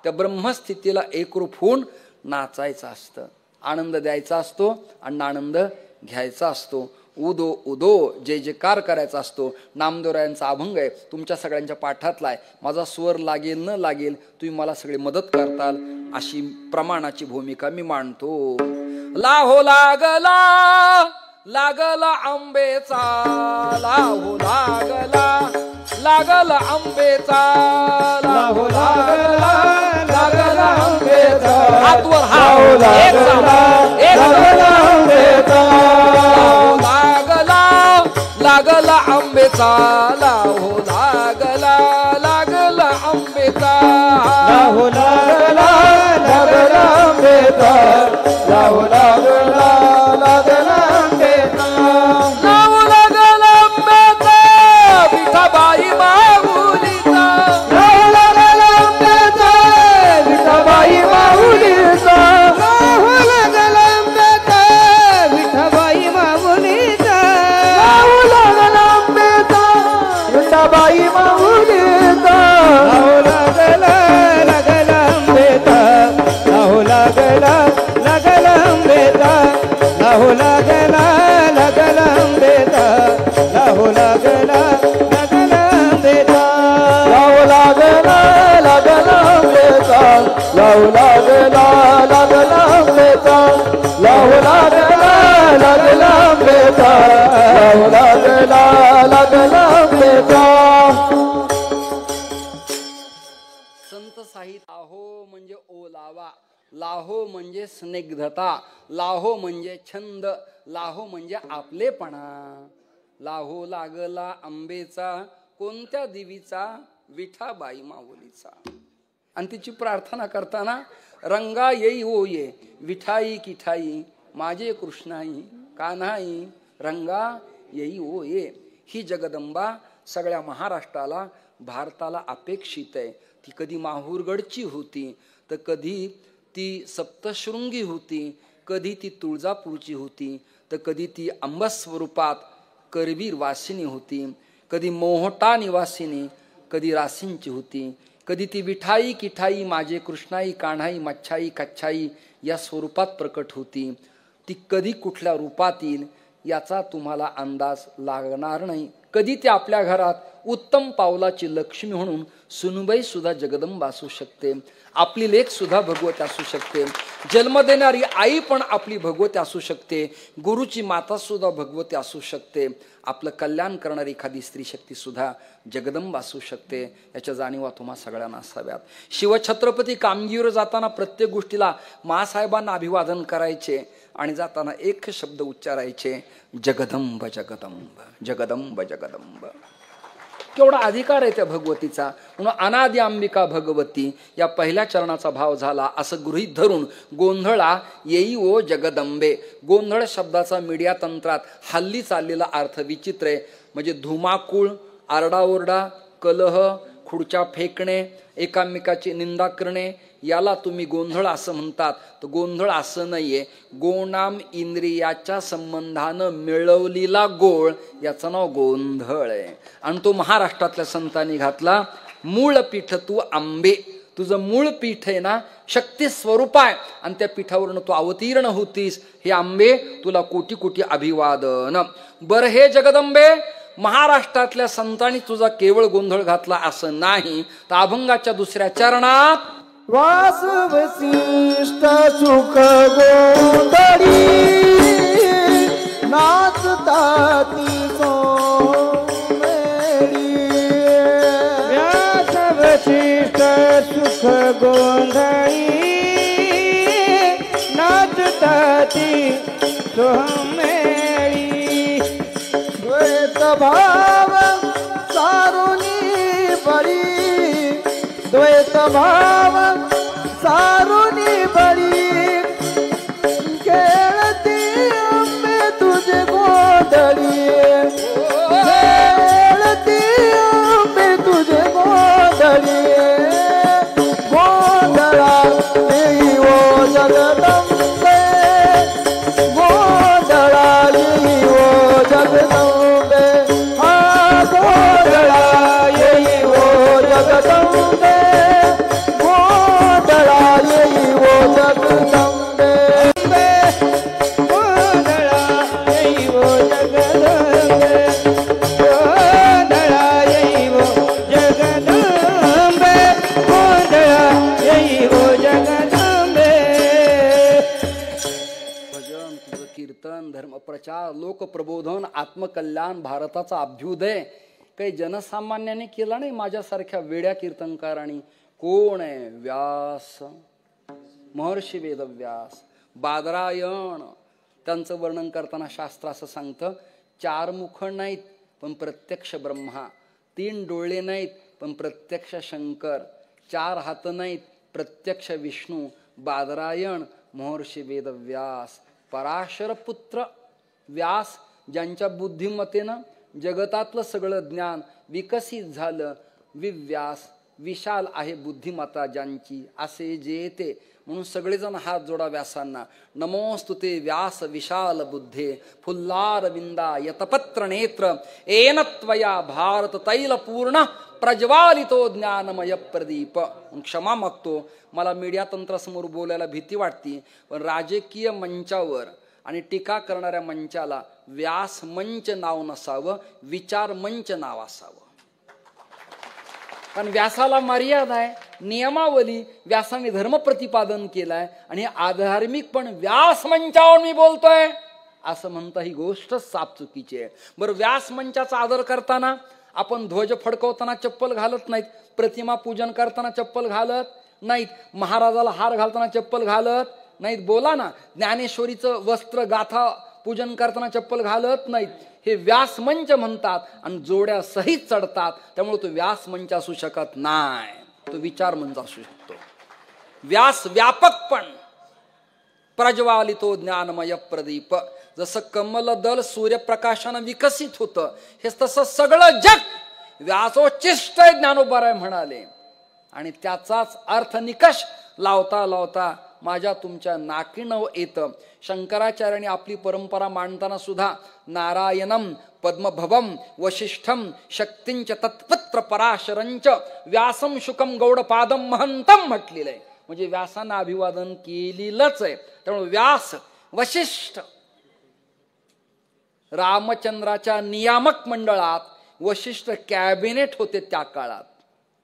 त्या ब्रह्मस्थितीला एकरूप होऊन नाचायचं असतं, आनंद द्यायचा असतो आणि आनंद घ्यायचा असतो. उदो उदो जय जयकार करायचा असतो. नामदेवरायांचा अभंग आहे, तुमच्या सगळ्यांच्या पाठातला आहे. माझा स्वर लागेल न लागेल तुम्ही मला सगळे मदत करताल अशी प्रमाणाची भूमिका मी मांडतो. लाहो लागला लागला आंबेचा, लाहो लागला लागला आंबेचा, लाहो लागला लागला आंबेचा. हातवर हात, एक आंबेचा. लागला आंबेचा लाहो लागला लागला आंबेचा लाहो लागला लागला आंबेचा लाहो लागला लागला आंबेचा लाहो लागला आंबेचा विठाबाई माऊलीचा लाहो लागला आंबेचा विठाबाई माऊलीचा लाहो लागला आंबेचा विठाबाई माऊलीचा लाहो लागला आंबेचा विठाबाई माऊलीचा लाहो लागला लागला आंबेचा लाहो लागला लागला आंबेचा लाहो लागला लागला आंबेचा लाहो लागला लागला आंबेचा लाहो लागला लागला आंबेचा लाहो लागला लागला आंबेचा लाहो लागला लागला आंबेचा लाहो लागला लागला आंबेचा. संत साहित्य लाहो म्हणजे ओलावा, लाहो म्हणजे स्निग्धता, लाहो म्हणजे छंद, लाहो म्हणजे आपलेपणा. लाहो लागला आंबेचा कोणत्या देवीचा? विठाबाई माऊलीचा. आणि तिची प्रार्थना करताना रंगा येई ओ ये विठाई किठाई माझे कृष्णाई कान्हाई रंगा येई ओ ये. ही जगदंबा सगळ्या महाराष्ट्राला भारताला अपेक्षित आहे. ती कधी माहूरगडची होती, तर कधी ती सप्तशृंगी होती, कधी ती तुळजापूरची होती, तर कधी ती अंबस्वरूपात करवीर वासिनी होती, कधी मोहटा निवासिनी, कधी रासींची होती, कधी ती विठाई किठाई माझे कृष्णाई कान्हाई मच्छाई कच्छाई या स्वरूपात प्रकट होती. ती कधी कुठल्या रूपात येईल याचा तुम्हाला अंदाज लागणार नाही. कधी ती आपल्या घरात उत्तम पावलाची लक्ष्मी म्हणून सुनुबाई सुद्धा जगदंबा असू शकते, आपली लेक सुद्धा भगवती असू शकते, जन्म देणारी आई पण आपली भगवती असू शकते, गुरुची माता सुद्धा भगवती असू शकते, आपलं कल्याण करणारी एखादी स्त्री शक्ती सुद्धा जगदंबा असू शकते. याच्या जाणीवा तुम्हा सगळ्यांना असाव्यात. शिवछत्रपती कामगिरीवर जाताना प्रत्येक गोष्टीला मासाहेबांना अभिवादन करायचे आणि जाताना एक शब्द उच्चारायचे, जगदंब जगदंब जगदंब जगदंब. केवढा अधिकार आहे त्या भगवतीचा. म्हणून अनादि अंबिका भगवती या पहिल्या चरणाचा भाव झाला असं गृहीत धरून गोंधळा येई ओ जगदंबे. गोंधळ शब्दाचा मीडिया तंत्रात हल्ली चाललेला अर्थ विचित्र आहे. म्हणजे धुमाकूळ, आरडाओरडा, कलह, खुर्च्या फेकणे, एकामेकाची निंदा करणे याला तुम्ही गोंधळ असं म्हणतात. तर गोंधळ असं नाहीये. गोनाम इंद्रियाच्या संबंधानं मिळवलेला गोळ याचं नाव गोंधळ आहे. आणि तो महाराष्ट्रातल्या संतांनी घातला. मूळ पीठ तू आंबे. तुझं मूळ पीठ आहे ना, शक्ती स्वरूप आहे आणि त्या पीठावरून तू अवतीर्ण होतीस. हे आंबे तुला कोटी कोटी अभिवादन. बरं हे जगदंबे, महाराष्ट्रातल्या संतांनी तुझा केवळ गोंधळ घातला असं नाही, तर अभंगाच्या दुसऱ्या चरणात वास वसिष्ठ सुख गोंधळी नाचता ती सोमेळी. व्यास वसिष्ठ सुख गोंधळी नाचता ती सोमेळी. द्वैत भाव सारुनी बळी, द्वैत भाव सारुनी बळी. खेळती आंबे तुझे गोंधळी, खेळती आंबे तुझे गोंधळी. गोंधळा येई ओ जगदंबे, गोंधळा येई ओ जगदंबे. हा गोंधळा येई ओ जगदंबे, गोंधळा येई ओ जगदंबे. गोंधळा येई ओ जगदंबे, गोंधळा येई ओ जगदंबे, गोंधळा येई ओ जगदंबे. भजन, तुझं कीर्तन, धर्मप्रचार, लोकप्रबोधन, आत्मकल्याण, भारताचा अभ्युदय काही जनसामान्याने केला नाही. माझ्यासारख्या वेड्या कीर्तनकारांनी. कोण आहे? व्यास, महर्षी वेदव्यास, बादरायण. त्यांचं वर्णन करताना शास्त्र असं सांगतं, चार मुख नाहीत, पण प्रत्यक्ष ब्रह्मा, 3 डोळे नाहीत पण प्रत्यक्ष शंकर, 4 हात नाहीत प्रत्यक्ष विष्णू, बादरायण, महर्षी वेदव्यास, पराशर पुत्र व्यास, ज्यांच्या बुद्धिमत्तेनं जगतातलं सगळं ज्ञान विकसित झालं. विव्यास, विशाल आहे बुद्धिमत्ता ज्यांची, असे जे ते. म्हणून सगळेजण हात जोडा व्यासांना. नमोस्तुते व्यास विशाल बुद्धे, फुल्लार विंदा यतपत्र नेत्र, येन त्वया भारत तैल पूर्ण प्रज्वालितो ज्ञानमय प्रदीप. क्षमा मागतो, मला मीडिया तंत्रासमोर बोलायला भीती वाटते, पण राजकीय मंचावर आणि टीका करणाऱ्या मंचाला व्यास मंच नाव नसावं, विचार मंच नाव असावं. कारण व्यासाला मर्यादा आहे, नियमावली. व्यासाने धर्म प्रतिपादन केलाय आणि हे आधार्मिक पण व्यास मंचावर मी बोलतोय असं म्हणता ही गोष्ट साप चुकीची आहे. बरं, व्यास मंचाचा आदर करताना आपण ध्वज फडकवताना चप्पल घालत नाहीत, प्रतिमा पूजन करताना चप्पल घालत नाहीत, महाराजाला हार घालताना चप्पल घालत नाहीत. बोला ना, ज्ञानेश्वरीचं वस्त्र गाथा पूजन करताना चप्पल घालत नाहीत. हे व्यासमंच म्हणतात आणि जोड्या सहित चढतात, त्यामुळे तो व्यासमंच असू शकत नाही, तो विचार मंच असू शकतो. व्यास व्यापकपण, प्रज्वालितो ज्ञानमय प्रदीप. जसं कमलदल सूर्यप्रकाशानं विकसित होतं, हे तसं सगळं जग व्यासोच्चिष्ट ज्ञानोबराय म्हणाले. आणि त्याचाच अर्थ निकष लावता लावता माझ्या तुमच्या नाकी नव येतं. शंकराचार्यांनी आपली परंपरा मांडताना सुद्धा नारायणम पद्मभवम वशिष्ठम शक्तींच तत्पुत्र पराशरंच व्यासम शुकम गौडपादम महंतम म्हटलेलं आहे. म्हणजे व्यासांना अभिवादन केलेलंच आहे. त्यामुळे व्यास, वशिष्ठ, रामचंद्राच्या नियामक मंडळात वशिष्ठ कॅबिनेट होते त्या काळात.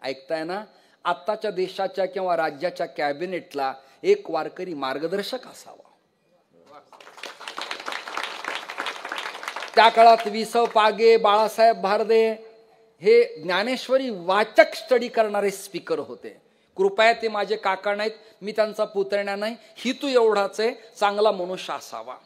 ऐकताय ना? आत्ताच्या देशाच्या किंवा राज्याच्या कॅबिनेटला एक वारकरी मार्गदर्शक असावा. त्या काळात विस पागे, बाळासाहेब भारदे हे ज्ञानेश्वरी वाचक स्टडी करणारे स्पीकर होते. कृपया ते माझे काका नाहीत, मी त्यांचा पुतण्या नाही. हितू एवढाच आहे, चांगला मनुष्य असावा,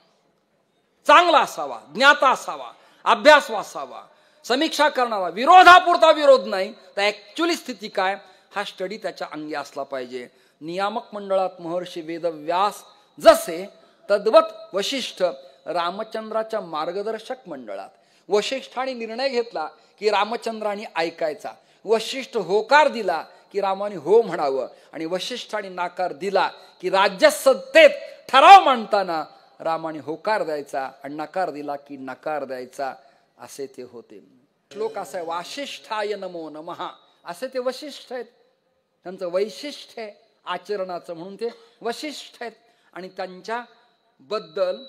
चांगला असावा, ज्ञाता असावा, अभ्यास असावा, समीक्षा करणारा, विरोधापुरता विरोध नाही. तर ऍक्च्युअली स्थिती काय, हा स्टडी त्याच्या अंगी असला पाहिजे. नियामक मंडळात महर्षी वेदव्यास जसे, तद्वत वशिष्ठ रामचंद्राच्या मार्गदर्शक मंडळात. वशिष्ठाने निर्णय घेतला की रामचंद्राने ऐकायचा, वशिष्ठ होकार दिला की रामाने हो म्हणावं, आणि वशिष्ठाने नाकार दिला की राज्यसत्तेत ठराव मांडताना रामाने होकार द्यायचा आणि नकार दिला की नकार द्यायचा. असे ते होते. श्लोक असा आहे, वासिष्ठाय नमो नमः, असे ते वशिष्ठ आहेत. त्यांचं वैशिष्ट्य आहे आचरणाचं, म्हणून ते वशिष्ठ आहेत. आणि त्यांच्या बद्दल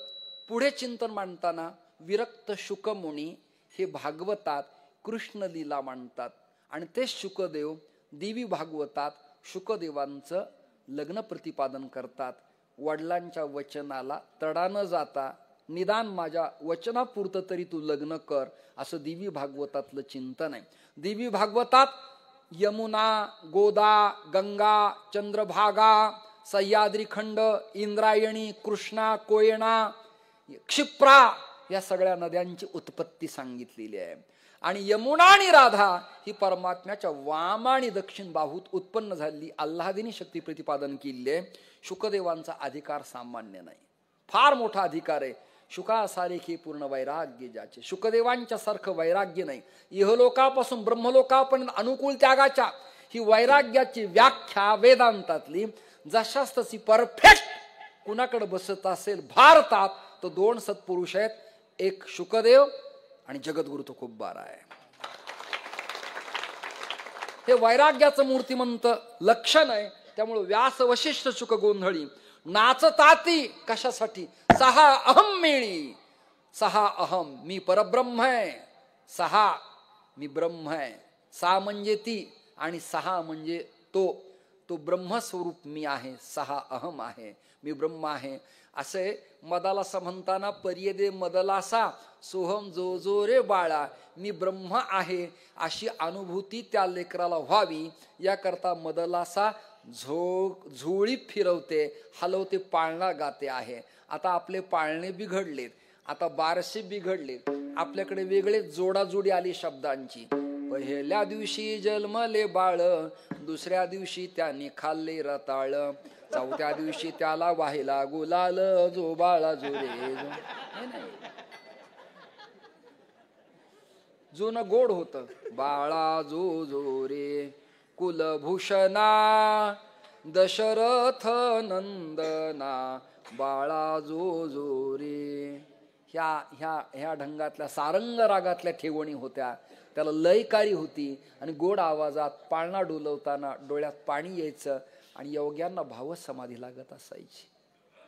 पुढे चिंतन मांडताना विरक्त शुकमुनी हे भागवतात कृष्ण लीला मांडतात. आणि ते शुकदेव देवी भागवतात शुकदेवांचं लग्न प्रतिपादन करतात. वडिलांच्या वचनाला तडा न जाता निदान माझ्या वचनापुरतं तरी तू लग्न कर, असं देवी भागवतातलं चिंतन आहे. देवी भागवतात यमुना, गोदा, गंगा, चंद्रभागा, सह्याद्री खंड, इंद्रायणी, कृष्णा, कोयना, क्षिप्रा या सगळ्या नद्यांची उत्पत्ती सांगितलेली आहे. आणि यमुना आणि राधा ही परमात्म्याच्या वाम आणि दक्षिण बाहूत उत्पन्न झालेली आल्हादिनी शक्ती प्रतिपादन केली आहे. शुकदेवांचा अधिकार सामान्य नाही, फार मोठा अधिकार आहे. शुकासारेखे पूर्ण वैराग्य ज्याचे, शुकदेवांच्या सारखं वैराग्य नाही. इहलोकापासून ब्रह्मलोकापर्यंत अनुकूल त्यागाच्या ही वैराग्याची व्याख्या वेदांतातली जशास तशी परफेक्ट कुणाकडे बसत असेल भारतात तर 2 सत्पुरुष आहेत, एक शुकदेव आणि जगद्गुरु तुकोबार आहे. हे वैराग्याचं मूर्तिमंत लक्षण आहे. त्यामुळे व्यास वशिष्ठ शुक गोंधळी नाचताती कशासाठी, 6 अहम मिळी. 6 अहम, मी परब्रह्म आहे, 6 मी ब्रह्म आहे. 6 म्हणजे ती आणि 6 म्हणजे तो ब्रह्मस्वरूप मी आहे. 6 अहम आहे, मी ब्रह्म आहे. असे मदालासा म्हणताना पर्यदे मदलासा सोहम जो जो रे बाळा, मी ब्रह्म आहे अशी अनुभूती त्या लेकराला व्हावी याकरता मदलासा झोळी फिरवते, हलवते, पाळणा गाते आहे. आता आपले पाळणे बिघडलेत आता बारशे बिघडले, आपल्याकडे वेगळे जोडाजोडी आली शब्दांची. पहिल्या दिवशी जन्मले बाळ, दुसऱ्या दिवशी त्याने खाल्ले रताळ, चौथ्या दिवशी त्याला वाहिला गुलाल, जो बाळा जो रे जुन गोड होत. बाळा जो जो रे कुलभूषणा दशरथ नंदना, बाळा जो जो रे. ह्या ढंगातल्या सारंग रागातल्या ठेवणी होत्या. त्याला लयकारी होती आणि गोड आवाजात पाळणा डोलवताना डोळ्यात पाणी यायचं आणि योग्यांना भाव समाधी लागत असायची.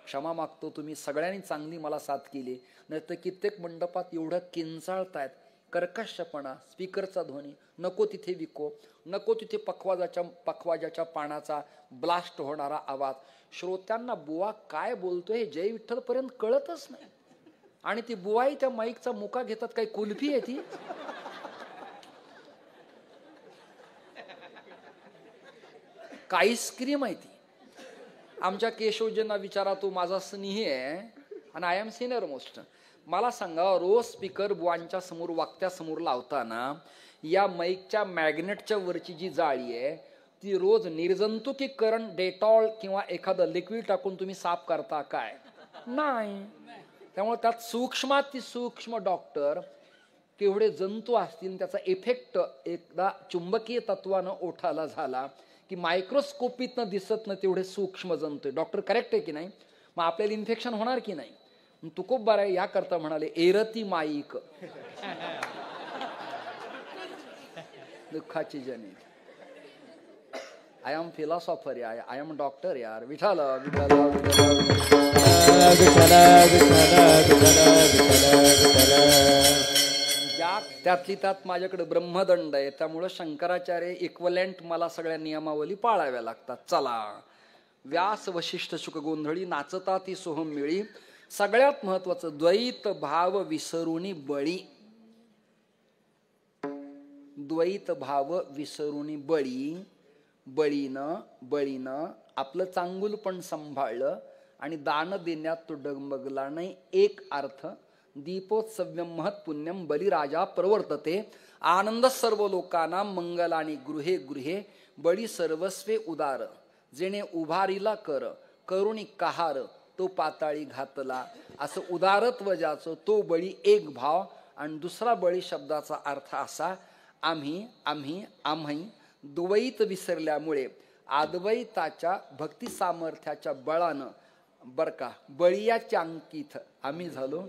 क्षमा मागतो, तुम्ही सगळ्यांनी चांगली मला साथ केली, नाही तर कित्येक मंडपात एवढं किंचाळतायत. कर्कशपणा, स्पीकरचा ध्वनी, नको तिथे विको, नको तिथे पखवाजाच्या पानाचा ब्लास्ट होणारा आवाज. श्रोत्यांना बुवा काय बोलतोय हे जय विठ्ठल पर्यंत कळतच नाही. आणि ती बुवाई त्या माईकचा मुका घेतात. काही कुल्फी आहे ती? काय आईस्क्रीम आहे ती? आमच्या केशवजींना विचारा, तो माझा स्नेही आहे आणि आय एम सिनियर मोस्ट. मला सांगा, रोज स्पीकर बुवांच्या समोर वाक्यासमोर लावताना या माईकच्या मॅग्नेटच्या वरची जी जाळी आहे ती रोज निर्जंतुकीकरण डेटॉल किंवा एखादं लिक्विड टाकून तुम्ही साफ करता काय? नाही. त्यामुळे त्यात सूक्ष्म डॉक्टर केवढे जंतू असतील त्याचा इफेक्ट एकदा चुंबकीय तत्वानं ओठाला झाला की मायक्रोस्कोपीतनं दिसत ना तेवढे सूक्ष्म जंतू. डॉक्टर करेक्ट आहे की नाही? मग आपल्याला इन्फेक्शन होणार की नाही? तुकोब बाराय याकरता म्हणाले एरती माईक दुःखाची जनी. आय एम फिलॉसॉफर यार, आय एम डॉक्टर यार. विठाल त्यातली त्यात माझ्याकडे ब्रह्मदंड आहे, त्यामुळं शंकराचार्य इक्वलंट मला सगळ्या नियमावली पाळाव्या लागतात. चला, व्यास वशिष्ठ शुक गोंधळी नाचता ती सोहम मिळी. सगळ्यात महत्वाचं द्वैत भाव विसरुनी बळी. द्वैत भाव विसरुनी बळी. बळीनं आपलं चांगुलपण सांभाळलं आणि दान देण्यात तो डगमगला नाही. एक अर्थ दीपोत्सव्यम महत् पुण्यम बलिराजा प्रवर्तते. आनंद सर्व लोकांना मंगलानी गृहे गृहे. बळी सर्वस्वे उदार जेणे उभारीला करुणी कहार तो पाताळी घातला. असं उदारत्व ज्याचं तो बळी एक भाव. आणि दुसरा बळी शब्दाचा अर्थ असा, आम्ही द्वैत विसरल्यामुळे अद्वैताच्या भक्ती सामर्थ्याच्या बळानं बर का बळीयाच्या अंकित आम्ही झालो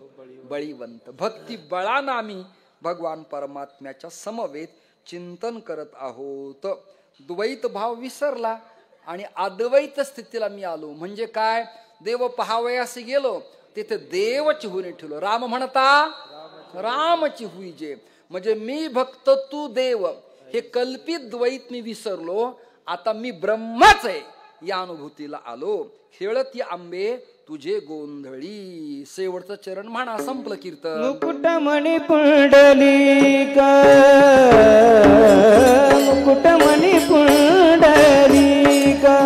बळीवंत. भक्ती बळानं आम्ही भगवान परमात्म्याच्या समवेत चिंतन करत आहोत. द्वैत भाव विसरला आणि अद्वैत स्थितीला मी आलो. म्हणजे काय? देव पहावयास गेलो, तिथे देवची हुनी ठेवलो. राम म्हणता रामची हुईजे. म्हणजे मी भक्त तू देव हे कल्पित द्वैत मी विसरलो. आता मी ब्रह्माच आहे या अनुभूतीला आलो. खेळती आंबे तुझे गोंधळी. शेवटचं चरण म्हणा, संपलं कीर्तन. मुकुटमणी पुंडलिका, मुकुटमणी पुंडलिका,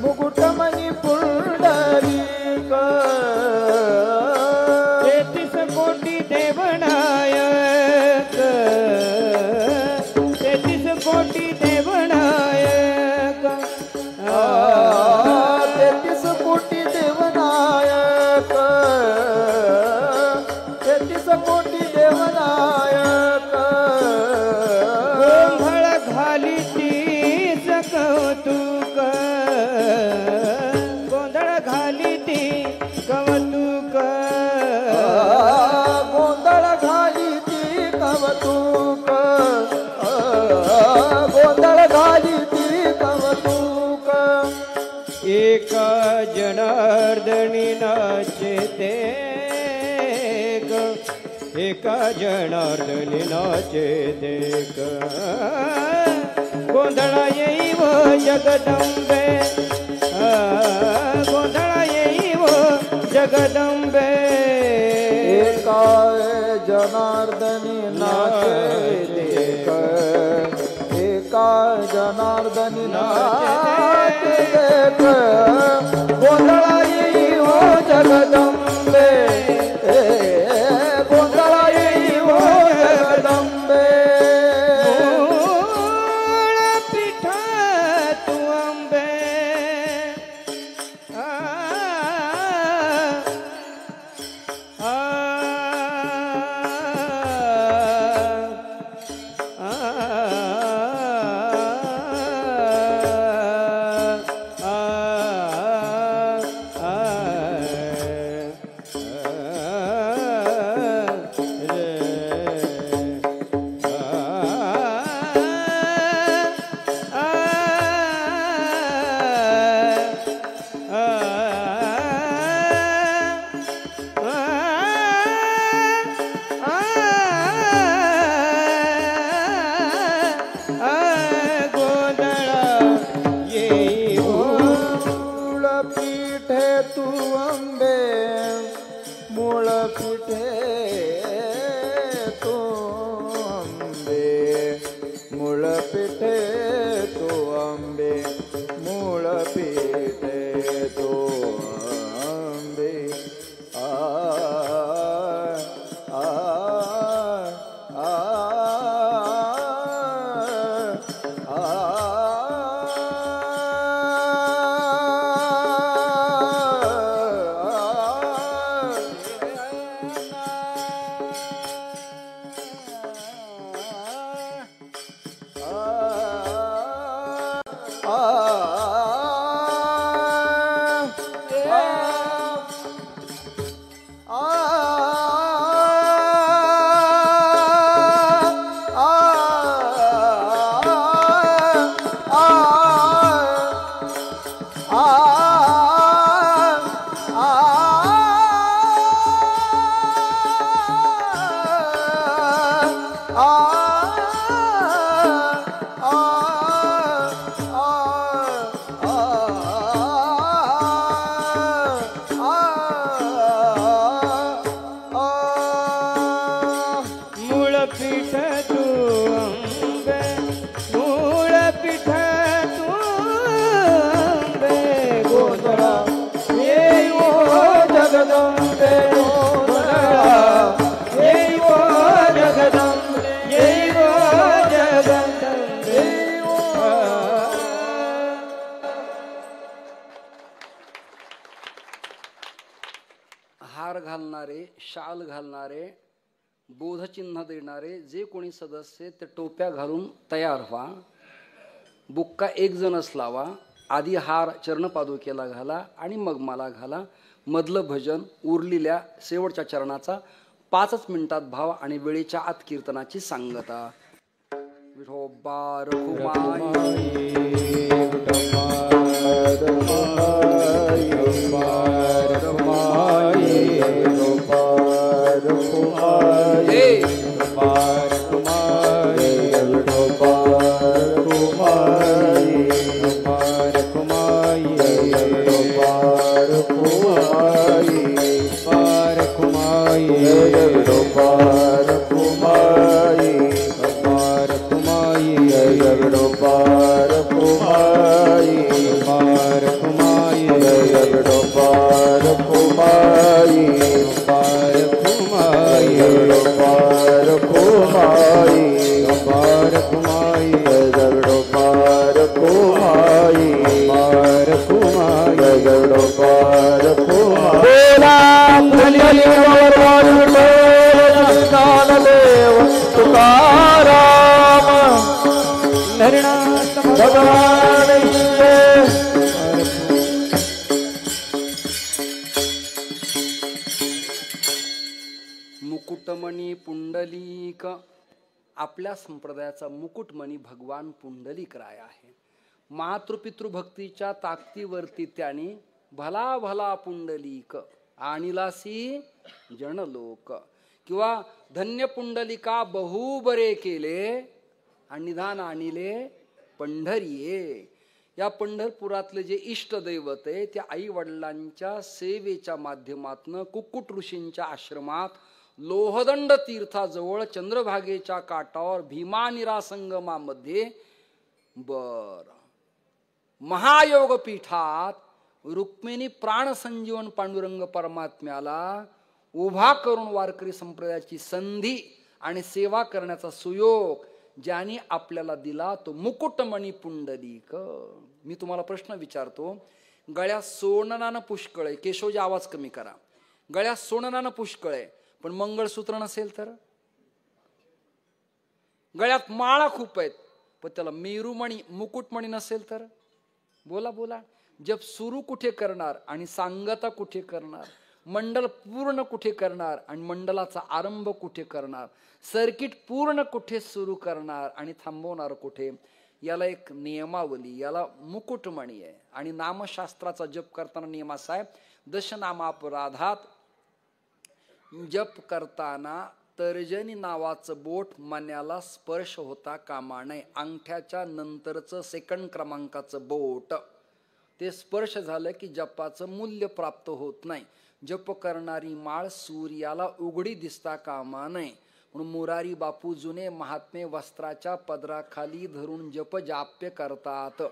मुकुटमणी पुंडलिका, 33 कोटी देवनायक, 33 कोटी देवनायक, 33 कोटी देवनायक, 33 कोटी देवनायक. गोंधळ घाली तीच कौतुक, गोंधळ घाली ती कौतुक, गोंधळ घाली ती कौतुक, गोंधळ घाली ती कौतुक. एक जनार्दनी नाचते ग, एका जनार्दनी नाचते ग. गोंधळा येई व जगदंबे, गोंधळा येई व जगदंबे. एका जनार्दनी नाचते ग, एका जनार्दनी नाचते गोंधळा येई हो जगदंबे गोंधळा येई हो जगदंबे हार घालणारे, शाल घालणारे, बोधचिन्ह देणारे जे कोणी सदस्य ते टोप्या घालून तयार व्हा. बुक्का एक जणच लावा. आधी हार चरणपादुकेला घाला आणि मग मला घाला. मधलं भजन उरलेल्या शेवटच्या चरणाचा 5 मिनिटात भाव आणि वेळेच्या आत कीर्तनाची सांगता. विठोबा रखुमाई मुकुटमणी पुंडलिक. आपल्या संप्रदायाचा मुकुटमणी भगवान पुंडलिक राय आहे. मातृपितृभक्तीच्या ताकदीवरती त्यांनी भला भला पुंडलिक आणिलासी जनलोक किंवा धन्य पुंडलिका बहु बरे केले आणि निधान आणिले पंढरीये. या पंढरपुरातले जे इष्ट दैवत आहे त्या आई वडिलांच्या सेवेच्या माध्यमातून कुक्कुट ऋषींच्या आश्रमात लोहदंड तीर्थाजवळ चंद्रभागेच्या काठावर भीमा निरासंगमामध्ये बर महायोग पीठात रुक्मिणी प्राण संजीवन पांडुरंग परमात्म्याला उभा करून वारकरी संप्रदायाची संधी आणि सेवा करण्याचा सुयोग ज्याने आपल्याला दिला तो मुकुटमणी पुंडलिक. मी तुम्हाला प्रश्न विचारतो, गळ्यात सोननानं पुष्कळ आहे, केशवजी आवाज कमी करा, गळ्यात सोननानं पुष्कळ आहे पण मंगळसूत्र नसेल तर, गळ्यात माळा खूप आहेत पण त्याला मेरुमणी मुकुटमणी नसेल तर, बोला बोला. जप सुरू कुठे करणार आणि सांगता कुठे करणार, मंडल पूर्ण कुठे करणार आणि मंडलाचा आरंभ कुठे करणार, सर्किट पूर्ण कुठे सुरू करणार आणि थांबवणार कुठे, याला एक नियमावली, याला मुकुटमणी आहे. आणि नामशास्त्राचा जप करताना नियम असा आहे, दशनामापराधात जप करताना तर्जनी नावाचं बोट मण्याला स्पर्श होता कामा नये. अंगठ्याच्या नंतरचं सेकंड क्रमांकाचं बोट ते स्पर्श झालं की जपाचं मूल्य प्राप्त होत नाही. जप करणारी माळ सूर्याला उघडी दिसता कामा नये. म्हणून मुरारी बापू जुने महात्मे वस्त्राच्या पदराखाली धरून जप जाप्य करतात.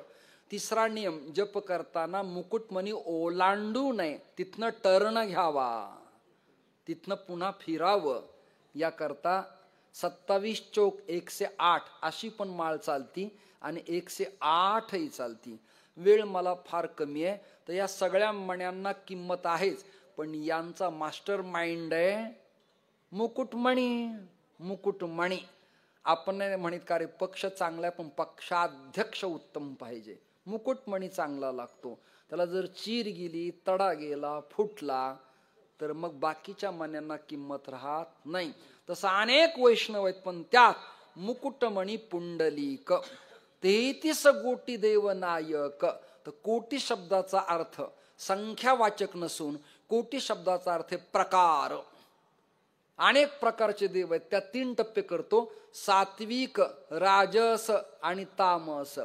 तिसरा नियम, जप करताना मुकुटमणी ओलांडू नये, तिथनं टर्न घ्यावा, तिथनं पुन्हा फिरावं. याकरता 27 चौक 108 अशी पण माळ चालती आणि 108 ही चालती. वेळ मला फार कमी आहे तर या सगळ्या मण्यांना किंमत आहेच, पण यांचा मास्टर माइंड आहे मुकुटमणी. मुकुटमणी आपण नाही म्हणत का रे पक्ष चांगला आहे पण पक्षाध्यक्ष उत्तम पाहिजे. मुकुटमणी चांगला लागतो. त्याला जर चीर गेली, तडा गेला, फुटला तर मग बाकीच्या मण्यांना किंमत राहत नाही. तसं अनेक वैष्णव आहेत पण त्यात मुकुटमणी पुंडलिक. 33 कोटी देवनायक. तर कोटी शब्दाचा अर्थ संख्यावाचक नसून कोटी शब्दाचा अर्थ प्रकार. अनेक प्रकारचे देव आहेत, त्या 3 टप्पे करतो, सात्विक, राजस आणि तामस.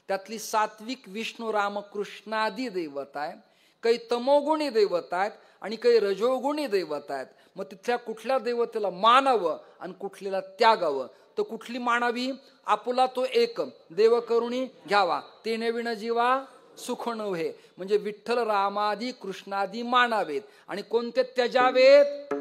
त्यातली सात्विक विष्णू रामकृष्णादी देवता आहे, काही तमोगुणी देवता आहेत आणि काही रजोगुणी देवता आहेत. मग तिथल्या कुठल्या देवतेला मानावं आणि कुठल्याला त्यागावं. तर कुठली मानावी, आपुला तो एक देव करुणी घ्यावा, ते नवीन जीवा सुख नव्हे. म्हणजे विठ्ठल रामादी कृष्णादी मानावेत आणि कोणते त्याजावेत.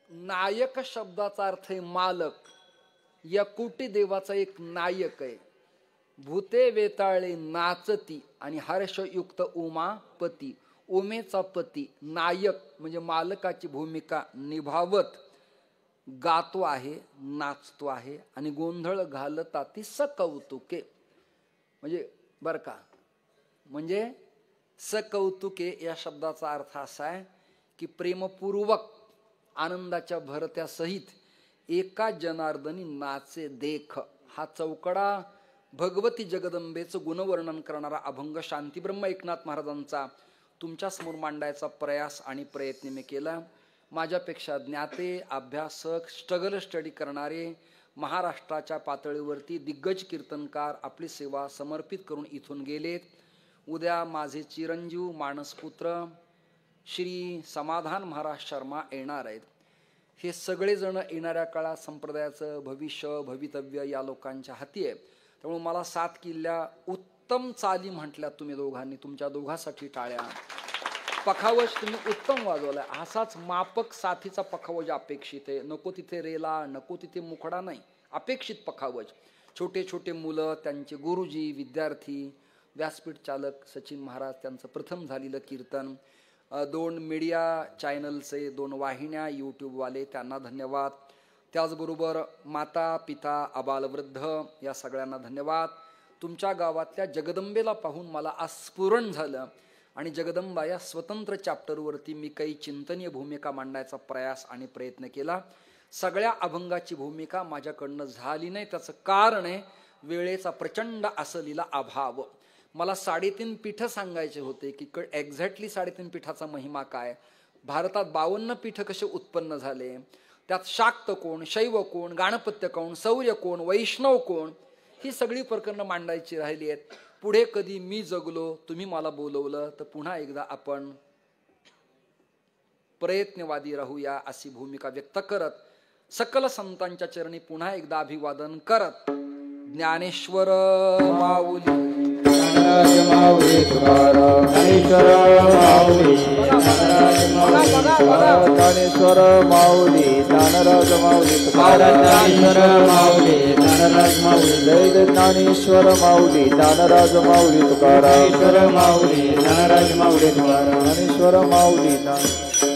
नायक शब्दाचा अर्थ आहे मालक. या कोटी देवाचा एक नायक आहे. भूते वेताळे नाचती आणि हर्षयुक्त उमापती. उमेचा पती नायक म्हणजे मालकाची भूमिका निभावत गातो आहे, नाचतो आहे आणि गोंधळ घालता ती सकौतुके. म्हणजे बर का, म्हणजे सकौतुके या शब्दाचा अर्थ असा आहे की प्रेमपूर्वक आनंदाच्या भरत्या सहित एका जनार्दनी नाचे देख. हा चौकडा भगवती जगदंबेचं गुणवर्णन करणारा अभंग शांतीब्रह्म एकनाथ महाराजांचा तुमच्या समोर मांडायचा प्रयास आणि प्रयत्न मी केला. माझ्यापेक्षा ज्ञाते, अभ्यासक, स्ट्रगल करणारे महाराष्ट्राच्या पातळीवरती दिग्गज कीर्तनकार आपली सेवा समर्पित करून इथून गेलेत. उद्या माझे चिरंजीव मानसपुत्र श्री समाधान महाराज शर्मा येणार आहेत. हे सगळेजण येणाऱ्या काळात संप्रदायाचं भविष्य भवितव्य या लोकांच्या हाती आहे. त्यामुळे मला 7 किल्ल्या उत्तम चाली म्हटल्या तुम्ही दोघांनी. तुमच्या दोघांसाठी टाळ्या. पखावज तुम्ही उत्तम वाजवलाय. असाच मापक साथीचा पखावज अपेक्षित आहे. नको तिथे रेला, नको तिथे मुखडा नाही, अपेक्षित पखावज. छोटे छोटे मुलं, त्यांचे गुरुजी, विद्यार्थी, व्यासपीठ चालक सचिन महाराज, त्यांचं प्रथम झालेलं कीर्तन, 2 मीडिया चॅनलचे 2 वाहिन्या, यूट्यूबवाले, त्यांना धन्यवाद. त्याचबरोबर माता पिता आबालवृद्ध या सगळ्यांना धन्यवाद. तुमच्या गावातल्या जगदंबेला पाहून मला आस्फुरण झालं आणि जगदंबा या स्वतंत्र चॅप्टरवरती मी काही चिंतनीय भूमिका मांडायचा प्रयास आणि प्रयत्न केला. सगळ्या अभंगाची भूमिका माझ्याकडनं झाली नाही. त्याचं कारण आहे वेळेचा प्रचंड असलेला अभाव. मला 3.5 पीठ सांगायचे होते की एक्झॅक्टली 3.5 पीठाचा महिमा काय, भारतात 52 पीठ कसे उत्पन्न झाले, त्यात शाक्त कोण, शैव कोण, गाणपत्य कोण, सौर्य कोण, वैष्णव कोण, ही सगळी प्रकरणं मांडायची राहिली आहेत. पुढे कधी मी जगलो, तुम्ही मला बोलवलं तर पुन्हा एकदा आपण प्रयत्नवादी राहूया अशी भूमिका व्यक्त करत सकल संतांच्या चरणी पुन्हा एकदा अभिवादन करत ज्ञानेश्वर माऊली ज्ञानराज माऊली तुकाराम, ज्ञानेश्वर माऊली ज्ञानराज माऊली, ज्ञानेश्वर माऊली ज्ञानराज माऊली तुकाराम, ज्ञानेश्वर माऊली ज्ञानराज माऊली, जय ज्ञानेश्वर माऊली ज्ञानराज माऊली तुकाराम, ज्ञानेश्वर माऊली ज्ञानराज माऊली तुकाराम, ज्ञानेश्वर माऊली ज्ञान